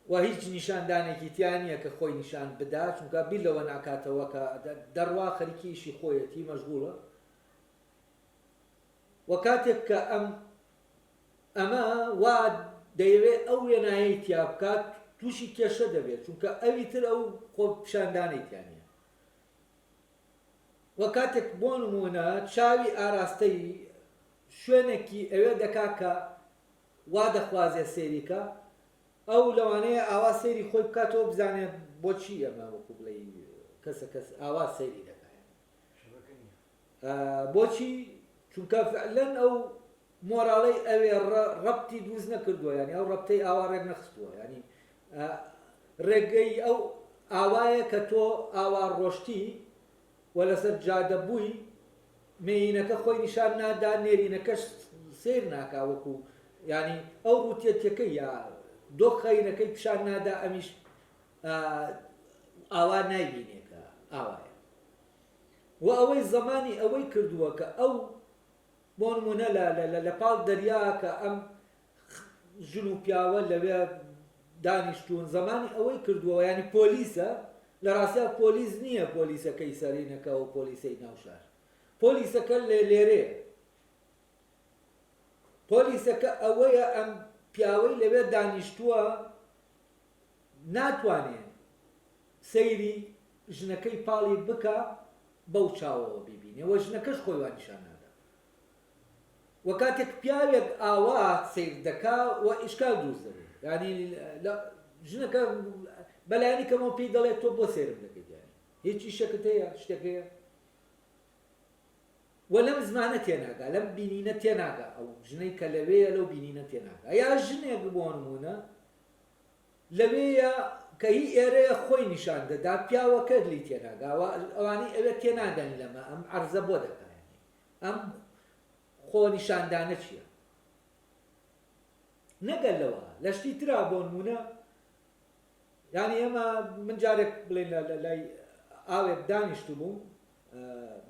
و هیچ نیشاندانێکی تیانە کە خۆی نیشان بدا چونکە بیر لەوە ناکاتەوە کە دەڕوا خەریکی ئیشی خۆیەتی مەشغوڵە و کاتێک کە ئەمە وا دەیەوێت ئەو وێنایەی تیا بکات تووشی کێشە دەبێت چونکە ئەوی تر ئەو خۆ پیشاندانێکیانە و کاتێک بۆ نمونە چاوی ئاراستەی شوێنێکی ئەوێ دەکا کە وا دەخوازێ سێریکە ئەو لەوانەیە ئاوا سەیری خۆی بکاتەوە بزانێت بۆچی ئەمە وەکو بڵێ کەس ئاوا سەیری دەکات بۆچی چونکە فعلەن ئەو مۆراڵەی ئەوێ ڕەبتی دروست نەکردووە ینی ئەو ڕەبتەی ئاوا ڕێک نەخستووە ینی ڕێگەی ئەو ئاوایە کە تۆ ئاوا ڕۆشتی و لەسەر جادە بووی مێینەکە خۆی نیشان نادا نێرینەکەش سیر ناکا وەکو ینی ئەو ڕوتێتەکەی یا دۆخەینەکەی پیشان نادا ئەمیش ئاوا نایبینێکە ئاوایە و ئەوەی زەمانی ئەوەی کردووە کە ئەو بۆ نمونە لە پاڵ دەریا کە ئەم ژن و پیاوە لەوێ دانیشتوون زەمانی ئەوەی کردووە ینی پۆلیسە لە ڕاستیا پۆلیس نییە پۆلیسەکەی سەرینەکە و پۆلیسەی ناوشار پۆلیسەکە لێرێ پۆلیسەکە ئەوەیە ئەم پیاوەی لەوێ دانیشتووە ناتوانێت سەیری ژنەکەی پاڵی بکە بەو چاوەوە ببینێ و ژنەکەش خۆی وان نیشان نادا و کاتێک پیاوێک ئاوا سیر دەکا و ئیشکال دروست دەبێت ینی ژنەکە بەلایانی کەمەوە پێی دەڵێت تۆ بۆ سێرم دەکەیت ینی هیچ ئیشەکەت هەیە شتێک هەیە و لەم زمانە تێناگا لەم بینینە تێناگا ئەو ژنەی کە لەوەیە لەو بینینە تێناگا یا ژنێک بۆ نمونە لەوەیە کە هی ئێرەیە خۆی نیشان دەدا پیاوەکە لی تێناگا ئەوانەی ئەوێ تێناگەن لەمە ئەم عەرزە بۆ دەکەن ئەم خۆ نیشاندانە چییە نەگەل لەوە لە شتی ترا بۆ نمونە ینی ئێمە من جارێک بڵێن لای ئاوێک دانیشت بووم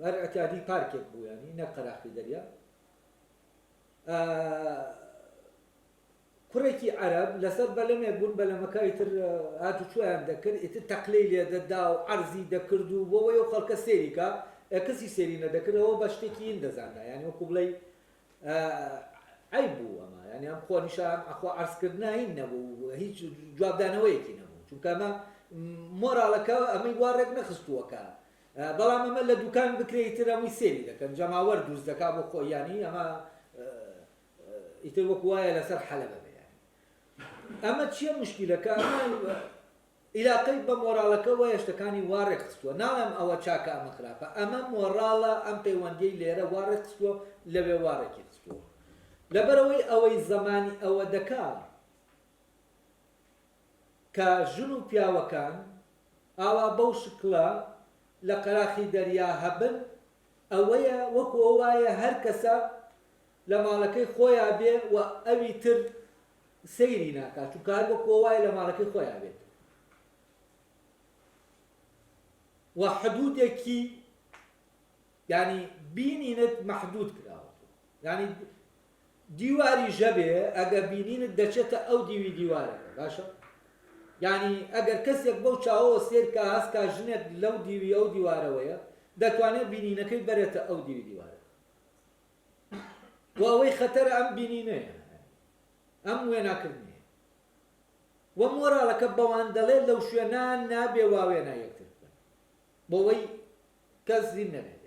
هەر ئەتیادی پارکێک بوو ینی نە قەراخی دەریا کوڕێکی عەرەب لەسەر بەلەمێک بوون بەلەمەکەی تر هاتوچۆیان دەکرد ئیتر تەقلەی لێ دەدا و عەرزی دەکرد و بۆەوەی و خەڵکە سێریکە کەسی سێری نەدەکردەوە بە شتێکی هین دەزاندا ینی وەکو بڵێ عیب بوو ئەمە ینی ئەم خۆ نیشان ئەخوا عەرزکردنا هین نەبوو هیچ جوابدانەوەیەکی نەبوو چونکە ئەمە مۆراڵەکە ئەمەی وا ڕێک نەخستووەکە بەڵام ئەمە لە دوکان بکرێتتر ئەمەی سێری دەکەن جەماوەەر دروست دەکا بۆ خۆیانی ئەمە ئیتر وەکو وایە لەسەر حەلەبە بێ ئەمە چییە مشکلەکە عیلاقەی بە مۆراڵەکە وایە شتەکانی وا ڕێک خستووە ناڵێم ئەوە چاکە ئەمە خراپە ئەمە مۆراڵە ئەم پەیوەندیەی لێرە وا ڕێک خستووە لەوێ وا ڕێکی خستووە لەبەرەوەی ئەوەی زەمانی ئەوە دەکات کە ژن و پیاوەکان ئاوا بەو شکڵە لە قەراخی دەریا هەبن ئەوەیە وەکو ئەو وایە هەر کەسە لە ماڵەکەی خۆیان بێ و ئەوی تر سەیری ناکات چونکە هەر وەکو ئەو وایە لە ماڵەکەی خۆیان بێت و حدودێکی یعنی بینینت محدود کراوە یعنی دیواری ژەبێ ئەگە بینینت دەچێتە ئەو دیوی دیوارەکە باشە یعنی ئەگەر کەسێک بەو چاوەوە سێرکە هەستکا ژنێک لەو دیوی ئەو دیوارەوەیە دەتوانێت بینینەکەی بەرێتە ئەو دیوی دیوارە و ئەوەی خەتەرە ئەم بینینەیە ئەم وێناکردنیە و مۆراڵەکە بەوان دەڵێت لەو شوێنان نابێ وا وێنا یەکتر بکەن بۆەوەی کەس زین نەبێت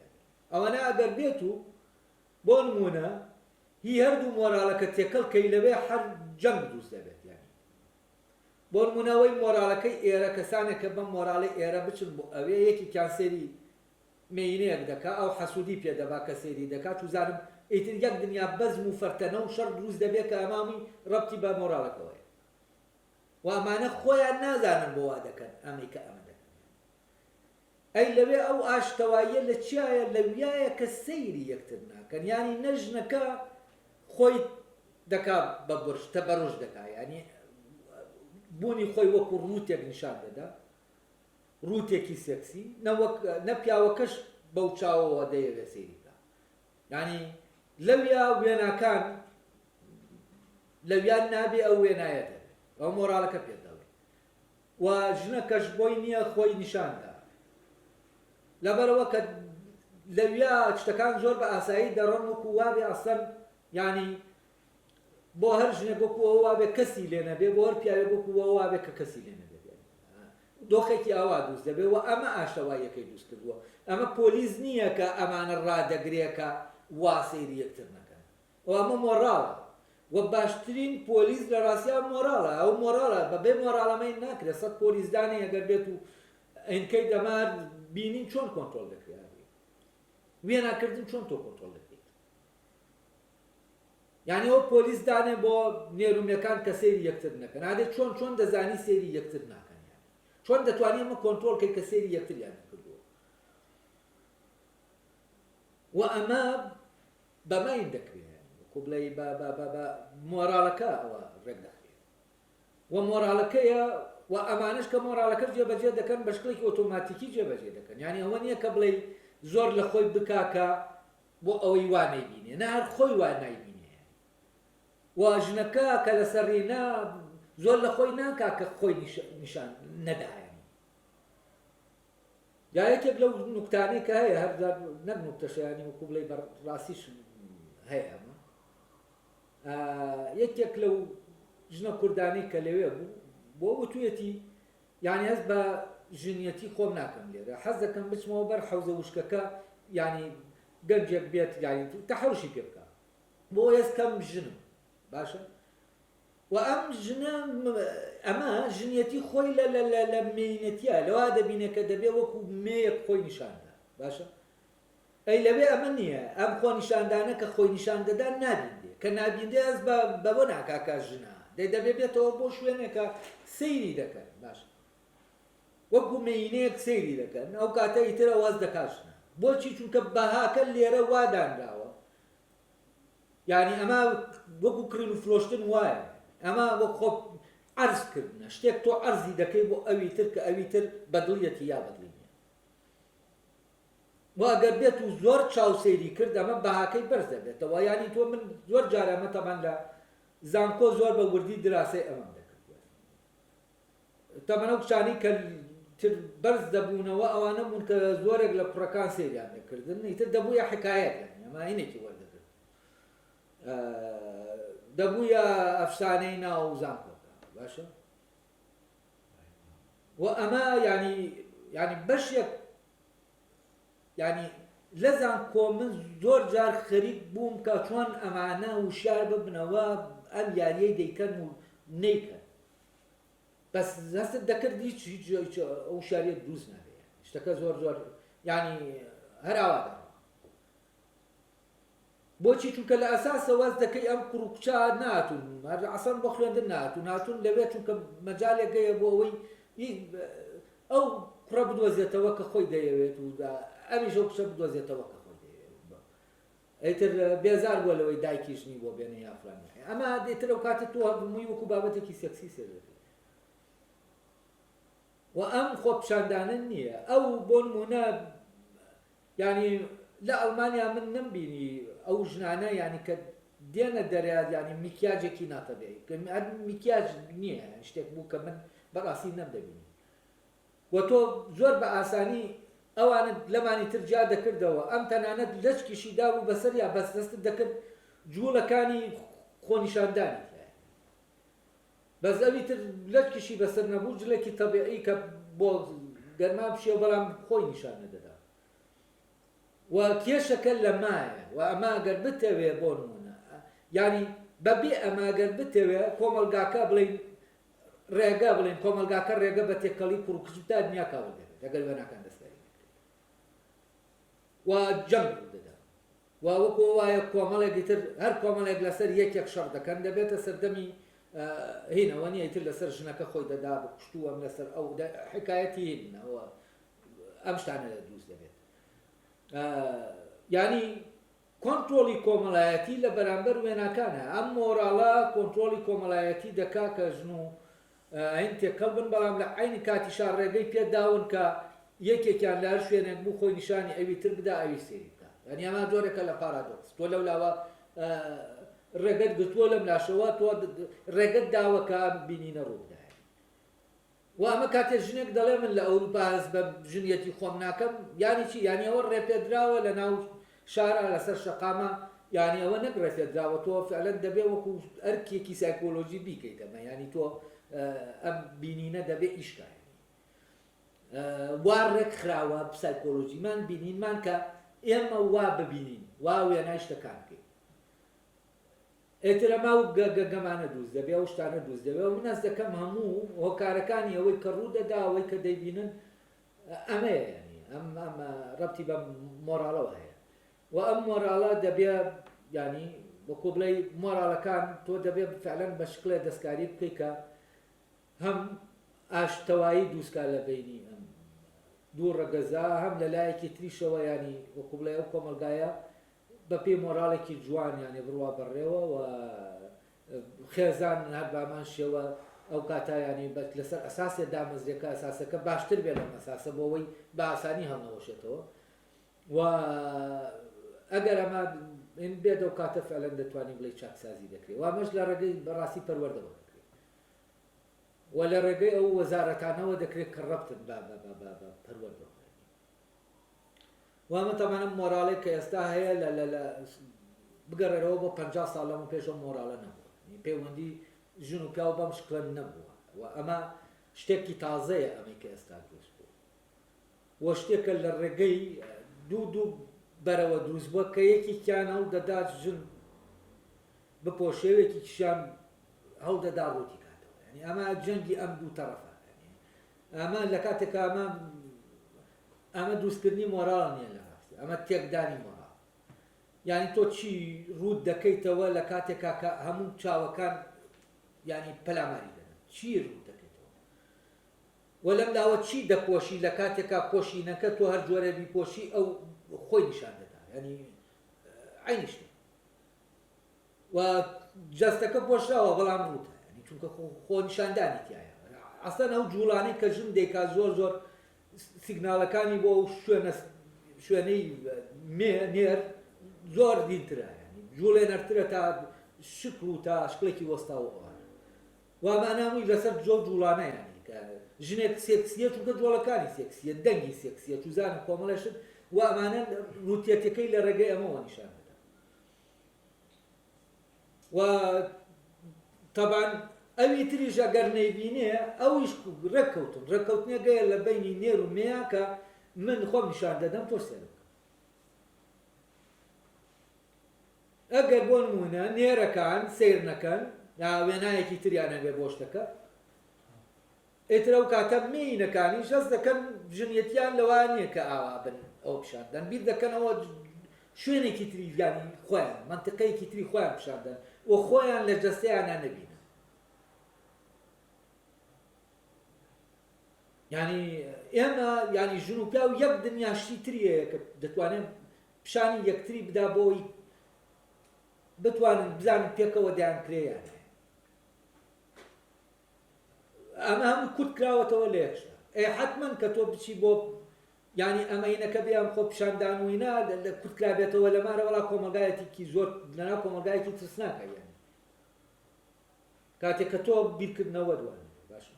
ئەوەنە ئەگەر بێت و بۆ نمونە هی هەردوو مۆراڵەکە تێکەڵ کەی لەوێ هەر جەنگ دروست دەبێت یانی بۆ نمونەوەی مۆراڵەکەی ئێرە کەسانێک کە بەم مۆراڵی ئێرە بچن بۆ ئەوێ یەکی کانسێری مینەیەک دەکات ئەو حەسوودی پێدەبا کە سێری دەکات و زانم ئیتر یەک دنیا بەزم و فەرتەنە و شەڕ دروست دەبێت کە ئەمامی ڕەبتی بە مۆراڵەکەوەیە و ئەمانە خۆیان نازانن بۆ وا دەکەن ئەمەی کە ئەمە دەکەن ئەی لەوێ ئەو ئاشتەواییە لە چیایە لەویایە کە سەیری یەکتر ناکەن ینی نەژنەکە خۆی دەکات بە برش تەبەڕۆژ دەکات ینی بوونی خۆی وەکو ڕووتێک نیشان دەدا ڕووتێکی سێکسی نە پیاوەکەش بەو چاوەوە دەیەوێت سەیری بکات ینی لەویا وێناکان لەویان نابێ ئەو وێنایە دەبێت ئەو مۆراڵەکە پێ دەڵێ و ژنەکەش بۆی نییە خۆی نیشاندا لەبەرەوە کە لەویا شتەکان زۆر بە ئاسایی دەڕۆن وەکو وابێ ئەسەن ینی بۆ هەر ژنێک وەکو ئەو وابێ کەسی لێ نەبێ بۆ هەر پیاوێک وەکو ئەو وابێ کە کەسی لێ نەبێ دۆخێکی ئاوا دروست دەبێت و ئەمە ئاشتەواییەکەی دروست کردووە ئەمە پۆلیس نییە کە ئەمانە ڕادەگرێکە وا سەیری یەکتر نەکەن و ئەمە مۆڕاڵە و باشترین پۆلیس لە ڕاستیا مۆراڵە ئەو مۆراڵە بەبێ مۆراڵەمەی ناکرێت سەد پۆلیسدانی ئەگەر بێت و ئەنکەی دەمار بینین چۆن کۆنتڕۆل دەکرێت وێناکردن چۆن تۆ کۆنتڕۆل دەکەیت یعنی ئەو پۆلیسدانێ بۆ نێرومەکان کە سەیری یەکتر نەکەن ئادێ چۆن دەزانی سەیری یەکتر ناکەن چۆن دەتوانێت ئەمە کۆنتڕۆل کەی کە سەیری یەکتریان کردووە و ئەمە بەماین دەکرێت کوبلەی بە مۆراڵەکە ئەوە ڕێک دەخرێت و مۆراڵەکەیە و ئەمانش کە مۆراڵەکە جێبەجێ دەکەن بە شکڵێکی ئۆتۆماتیکی جێبەجێ دەکەن یعنی ئەوە نییە کە بڵێ زۆر لە خۆی بکاکە بۆ ئەوەی وا نەیبینێ نە هەر خۆی وا نایبینێ و ژنەکە کە لەسەرڕێنا زۆر لە خۆی ناکا کە خۆی نیشان نەدایانی یا یەکێک لەو نوکتانەی کە هەیە هەر نەک نوکتەشەیانی وەکو بڵێ بەڕاستیش هەیە ئەمە یەکێک لەو ژنە کوردانەی کە لەوێ بوو بۆ وتوێتی یعنی هەست بە ژنیەتی خۆم ناکەم لێرە حەز دەکەم بچمەوە بەر حەوزە وشکەکە ینی گەنجێک بێت یانی تەحەوشی پێ بکە بۆ هێزکەم ژنم باشە و ئەم ژنە ئەمە ژنیەتی خۆی لە مینەتیە لەوا دەبینێ کە دەبێ وەکو مێیەک خۆی نیشاندا باشە ئەی لەوێ ئەمە نییە ئەم خۆ نیشاندانە کە خۆی نیشان دەدا نابیندێ کە نابیندێ ئەس بەبۆ ناکاکە ژنە دەبێ بێتەوە بۆ شوێنێکە سەیری دەکەن باشە وەکو مینەیەک سەیری دەکەن ئەو کاتە ئیتر ئەواز دەکاشنە بۆچی چونکە بەهاکە لێرە وادانراوە یعنی ئەمە وەکو کڕین و فرۆشتن وایە ئەمە وەک خۆ عەرزکردنە شتێک تۆ عەرزی دەکەی بۆ ئەوی تر کە ئەوی تر بەدڵیەتی یا بەدڵی و ئەگەر بێت و زۆر چاوسەیری کرد ئەمە بەهاکەی بەرز دەبێتەوە ینی تۆ من زۆر جارە ئەمە تەمان لە زانکۆ زۆر بە وردی دراسەی ئەمەم دەکرد تەمەنە کچانی کە تر بەرز دەبوونەوە ئەوانە بوون کە زۆرێک لە کوڕەکان سەیریان دەکردن ئیتر دەبوویە حکایەت ئەمە هینێکی وەردەگرت دەبوویە ئەفسانەی ناو زانکۆکە باشە و ئەمە ینی بەشێک ینی لە زانکۆ من زۆر جار خەریک بووم کە چۆن ئەمانە وشار ببنەوە ئەم یاریەی دەیکەن و نەیکەن بەس دەستت دەکرد هیچ ئەو شاریە دروست نابێت شتەکە زۆر ینی هەراوادە بۆچی چونکە لە ئەساسە واز دەکەی ئەم کوڕ و کچە ناتون ئەسان بۆ خوێندن ناتون لەوێت چونکە مەجالێک گەیە بۆ ئەوەی ئەو کوڕە بدۆزێتەوە کە خۆی دەیەوێت و ئەمیش ئەو کچە بدۆزێتەوە کە خۆی دەیەوێت ئەیتر بێزار بووە لەوەی دایکیشنی بۆ بێنە یافرانی ئەمە دێتر ئەو کاتە تۆ هەمووی وەکو بابەتێکی سێکسی سێدەکەی و ئەم خۆپیشاندانن نییە ئەو بۆ نمونە ینی لە ئەڵمانیا من نمبینی ئەو ژنانە ینی کە دێنە دەرێت ینی میکیاجێکی ناتەبێت میکیاج نییە شتێک بوو کە من بەڕاستی نەمدەبینی و تۆ زۆر بە ئاسانی ئەوانت لەمانی تر جا دەکردەوە ئەم تەنانەت لەچکیشی دابوو بەسەر یا بەس دەستت دەکرد جوولەکانی خۆنیشاندانی بەس ئەوی تر لەچکیشی بەسەر نەبوو جلێکی تەبیعی کە بۆ گەرما بشێ بەڵام خۆی نیشانە دەدا و کێشەکە لە مایە و ئەمە ئەگەر بتەوێ بۆ نمونە ینی بەبێ ئەمە ئەگەر بتەوێ کۆمەلگاکە بڵین ڕێگە بڵین کۆمەلگاکە ڕێگە بە تێکەڵی کوڕکچتا دنیا کاوە دەبێت ئەگەر وێناکان دەستایی و جەنگ دەدا و وەکو وایە کۆمەڵێکی تر هەر کۆمەڵێک لەسەر یەکێک شەڕ دەکەن دەبێتە سەردەمی هینەوە نیە ئیتر لەسەر ژنەکە خۆی دەدا بکوشتووە ئەم لەسەر ئەو حکایەتی هینەوە ئەم شتانە دروست دەبێت ینی کۆنتڕۆلی کۆمەڵایەتی لە بەرامبەر وێناکانە ئەم مۆراڵە کۆنتڕۆلی کۆمەڵایەتی دەکا کە ژن و ئەین تێکەڵ بن بەڵام لە عینی کاتیشا ڕێگەی پێداون کە یەکێکیان لە هەر شوێنێک بوو خۆی نیشانی ئەوی تر بدا ئەوی سێری بکە ینی ئەمە جۆرێکە لە پارادۆکس تۆ لەولاوە ڕێگەت گرتووە لەم لاشەوە تۆ ڕێگەت داوە کە بینینە ڕووداە و ئەمە کاتێک ژنێک دەڵێ من لە ئەوروپا هەست بە ژنیەتی خۆم ناکەم ینی چی ینی ئەوە ڕێپێدراوە لە ناو شارە لەسەر شەقامە ینی ئەوە نەک ڕێپێدراوە تۆ فعلەن دەبێ وەکو ئەرکێکی سایکۆلۆژی بیکەیت ئەمە ینی تۆ ئەم بینینە دەبێ ئیشکە وا ڕێک خراوە سایکۆلۆژیمان بینینمان کە ئێمە وا ببینین وا وێنای شتەکان بکەین ئێتر ئەما و گەگەمانە دروست دەبێ ئەو شتانە دروست دەبێ و من ئەس دەکەم هەموو هۆکارەکانی ئەوەی کە ڕوو دەدا ئەوەی کە دەیبینن ئەمەیە ینی ئەم ڕەبتی بە مۆراڵەوە هەیە و ئەم مۆراڵە دەبێ ینی وەکو بڵێ مۆراڵەکان تۆ دەبێ فعلەن بە شکلێ دەستکاری بکەی کە هەم ئاشتەوایی دروستکار لە بینی ئەم دوو ڕەگەزا هەم لە لایەکی تریشەوە ینی وەکو بڵێ ئەو کۆمەلگایە بە پێی مۆراڵێکی جوان یانێ بڕوا بەڕێوە و خێزان هەر بامان شێوە ئەو کاتایانی لەسەر ئەساسێ دامەزرێکە ئەساسەکە باشتر بێت لەم ئەساسە بۆەوەی بە ئاسانی هەڵنەوەشێتەوە و ئەگەر ئەمە بێت ئەو کاتە فعلەن دەتوانین بڵێ چاکسازی دەکرێت و ئەمەش لە ڕێگەی بەڕاستی پەروەردەوە دەکرێت و لە ڕێگەی ئەو وەزارەتانەوە دەکرێت کە ڕەبتن بە پەروەردەوە وامە تەمانم مۆراڵێک کە ئێستا هەیە لە بگەڕێرەوە بۆ 50 ساڵ لەمە پێشەوە مۆراڵە نەبووە پەیوەندی ژن و پیاو بەم شکڵەن نەبووە و ئەمە شتێکی تازەیە ئەمەی کە ئێستا دروست بوو وە شتێکە لە ڕێگەی دوو بەرەوە دروست بووە کە یەکێکیان هەڵدەدات ژن بپۆشێوێکی کیشیان هەڵدەدا ڕووتی کاتەوە ینی ئەمە جەنگی ئەم دوو تەرەفە ئەمە لە کاتێکە ئەمە دروستکردنی مۆراڵ نییە لە ڕاستی ئەمە تێکدانی مۆراڵ ینی تۆ چی ڕوود دەکەیتەوە لە کاتێکا کە هەموو چاوەکان ینی پەلاماری دەدەن چی ڕوود دەکەیتەوە و لەم لاوە چی دەپۆشی لە کاتێکا پۆشینەکە تۆ هەر جۆرە بیپۆشی ئەو خۆی نیشان دەدا ینی عینی شتێ و جەستەکە پۆشراوە بەڵام ڕوتە ینی چونکە خۆ نیشاندانی تایە ئەسڵەن ئەو جوڵانەی کە ژن دەیکات زۆر سیگناڵەکانی بۆ شوێنەی نێر زۆر دینترە ینی جوڵێ نەرترە تا شکل و تا شکڵێکی وەستاوە واماناوی لەسەر جوڵانە ینی کە ژنێک سێکسیە چونکە جوڵەکانی سێکسیە دەنگی سێکسیە چوزان کۆمەڵەشت و ئەمانە ڕوتێتەکەی لە ڕێگەی ئەمەوە نیشان دەدا و طبعا ئەوی تریش ئەگەر نەیبینێ ئەویش ڕێککەوتنێ گەیە لە بینی نێر و مێە کە من خۆم نیشان دەدەم تۆ سێر بکە ئەگەر بۆ نمونە نێرەکان سیر نەکەن یا وێنایەکی تریان هەبێ بۆ شتەکە ئێتر ئەو کاتە مینەکانی شەست دەکەن ژنیەتیان لەوان نییە کە ئاوا بن ئەو پیشاندەن بیر دەکەنەوە شوێنێکی تریانی خۆیان منتقەیەکی تری خۆیان پیشاندەن و خۆیان لە جەستەیانە نەبینن ینی ئێمە ینی ژنوپیا و یەک دنیاشتی تریە کە دەتوانێت پیشانی یەکتری بدا بۆی بتوانن بزانن پێکەوە دایانکرێیان ئەمە هەموو کورت کراوەتەوە لە یەکشدا حتمما کە تۆ بچی بۆ ینی ئەمەینەکە بێم خۆ پیشاندان وینا لە کورت کرابێتەوە لەمارە وڵا کۆمەلگایەتێکی زۆر لەناو کۆمەلگایەکی ترسناکە یانی کاتێک کە تۆ بیرکردنەوە دوانێ باشە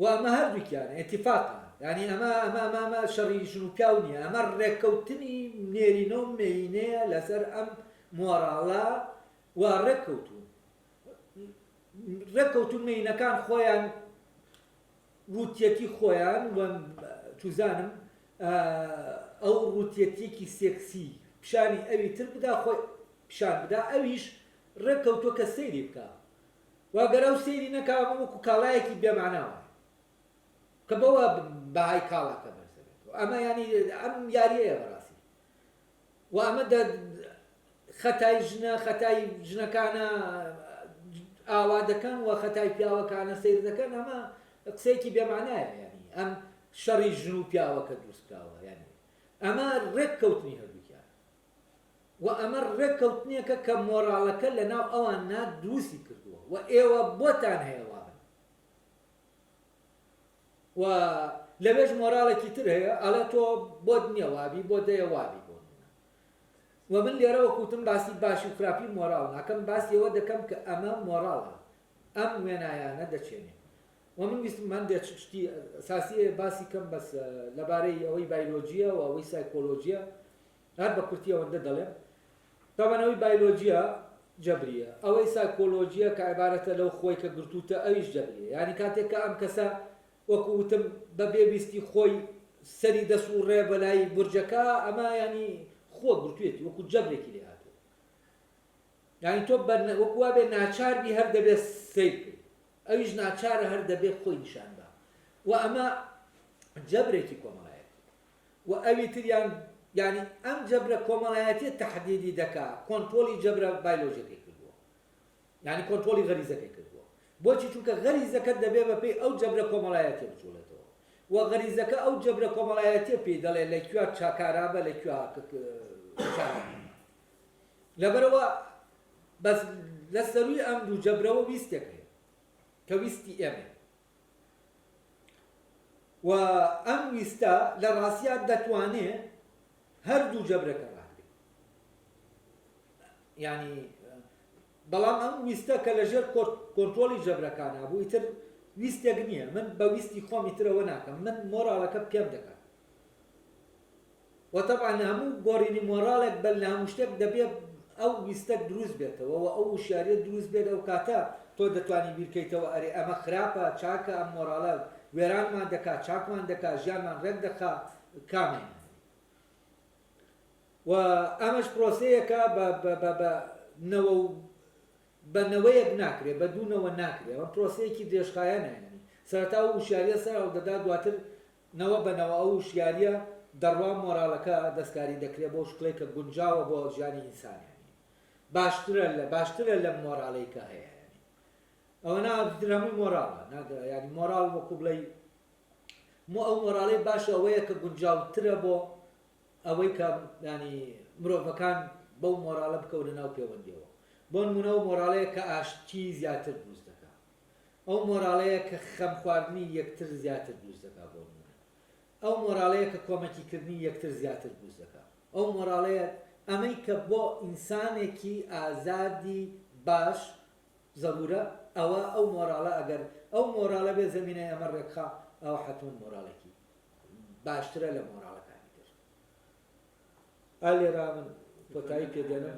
و ئەمە هەردووکیانە ئێتیفاقە ینی ئەمە شەڕی ژنوپیاو نییە ئەمە ڕێککەوتنی نێرینە و مێینەیە لەسەر ئەم مۆراڵە و ڕێککەوتون مێینەکان خۆیان ڕوتیەتی خۆیان توزانم ئەو ڕوتیەتێکی سێکسی پیشانی ئەوی تر بدا خۆی پیشان بدا ئەویش ڕێککەوتۆ کە سەیری بکە واگەرە و سەیری نەکا وەکو کاڵایەکی بێماناوە کە بەوە بەهای کاڵەکە بەرزەبێت ئەمە ینی ئەم یاریەیە بەڕاستی و ئەمە خەتای ژنە خەتای ژنەکانە ئاوا دەکەن و خەتای پیاوەکانە سیر دەکەن ئەمە قسەیەکی بێمانایە ینی ئەم شەڕی ژن و پیاوەکە دروستکراوە ینی ئەمە ڕێککەوتنی هەردووکیان و ئەمە ڕێککەوتنیەکە کە مۆراڵەکە لەناو ئەوانە دروستی کردووە و ئێوە بۆتان هەیە و لەوێژ مۆراڵێکی تر هەیە ئەڵە تۆ بۆ نییە وابی بۆ دەیە وابی بۆ و من لێرەوە کوتم باسی باشی و خراپی مۆراڵ ناکەم باسیەوە دەکەم کە ئەمە مۆراڵە ئەم وێنایانە دەچێنێ و من ویستم من شتی ئەساسی باسی کەم بەس لەبارەی ئەوەی بایۆلۆجیە و ئەوەی سایکۆلۆجیە هەر بە کورتی ئەوەندە دەڵێم تاوانەوەی بایۆلۆجیە جەبریە ئەوەی سایکۆلۆجیە کە عیبارەتە لەو خۆی کە گرتوتە ئەویش جەبریە ینی کاتێک کە ئەم کەسە وەکوتم بە بێویستی خۆی سەری دەسوڕێ بەلای بورجەکە ئەمە ینی خۆ گرتوێتی وەکو جەبرێکی لێ هاتووە ینی تۆ وەکو وابێ ناچاربی هەر دەبێت سیر کرد ئەویش ناچارە هەر دەبێت خۆی نیشاندا و ئەمە جەبرێکی کۆمەڵایەتی و ئەوی تریان ینی ئەم جەبرە کۆمەڵایەتیە تەحدیدی دەکا کۆنترۆلی جەبرە بایۆلۆژیەکەی کردووە ینی کۆنترۆلی غەریزەکەی کردووە بۆچی چونکە غەریزەکە دەبێت بەپێی ئەو جەبرە کۆمەڵایەتیە بچوڵێتەوە و غەریزەکە ئەو جەبرە کۆمەڵایەتیە پێی دەڵێ لەکوێ چاکارا بە لەکوێ لەبەرەوە بەس لە سەروی ئەم دوو جەبرەوە ویستێک هەیە کە ویستی ئێمە و ئەم ویستە لە ڕاستیان دەتوانێت هەردوو جەبرەکە ڕاکرێت ینی بەڵام ئەم ویستە کە لەژێر کۆنترۆلی جەبرەکانە بوو ئیتر ویستێک نییە من بە ویستی خۆمی ترەوە ناکەم من مۆراڵەکە پێم دەکات و طبعا هەموو گۆڕینی مۆراڵێک بەل لە هەموو شتێک دەبێت ئەو ویستە دروست بێتەوە و ئەو وشیارێت دروست بێت ئەو کاتە تۆ دەتوانی بیرکەیتەوە ئەرێ ئەمە خراپە چاکە ئەم مۆراڵە وێرانمان دەکات چاکمان دەکات ژیانمان ڕێک دەکات کامێن و ئەمەش پرۆسەیەکە بە نەوەیەک ناکرێت بە دوونەوە ناکرێت ئەمە پرۆسەیەکی درێژخایەنە ینی سەرەتا و وشیاریە سەر دەدا دواتر نەوە بەنەوە ئەو وشیاریە دەڕوان مۆراڵەکە دەستکاری دەکرێت بۆ شکڵێک کە گونجاوە بۆ ژیانی ئینسانیانی باشترە لە مۆراڵەی کە هەیە ینی ئەوە ناوتر هەمووی مۆراڵە ینی مۆراڵ وەکو بڵێ ئەو مۆراڵەی باشە ئەوەیە کە گونجاوترە بۆ ئەوەی کە ینی مرۆڤەکان بەو مۆراڵە بکەونە ناو پەیوەندیەوە بۆ نمونە ئەو مۆراڵەیە کە ئاشتی زیاتر دروست دەکات ئەو مۆراڵەیە کە خەم خواردنی یەکتر زیاتر دروست دەکات بۆ نمونە ئەو مۆراڵەیە کە کۆمەکیکردنی یەکتر زیاتر دروست دەکات ئەو مۆراڵەیە ئەمەی کە بۆ ئینسانێکی ئازادی باش زەبورە ئەوە ئەو مۆراڵە ئەگەر ئەو مۆراڵە بێ زەمینەی ئەمە ڕێکخا ئەو حتمون مۆراڵێکی باشترە لە مۆراڵەکانی تر ئالێرا من کۆتایی پێدێنم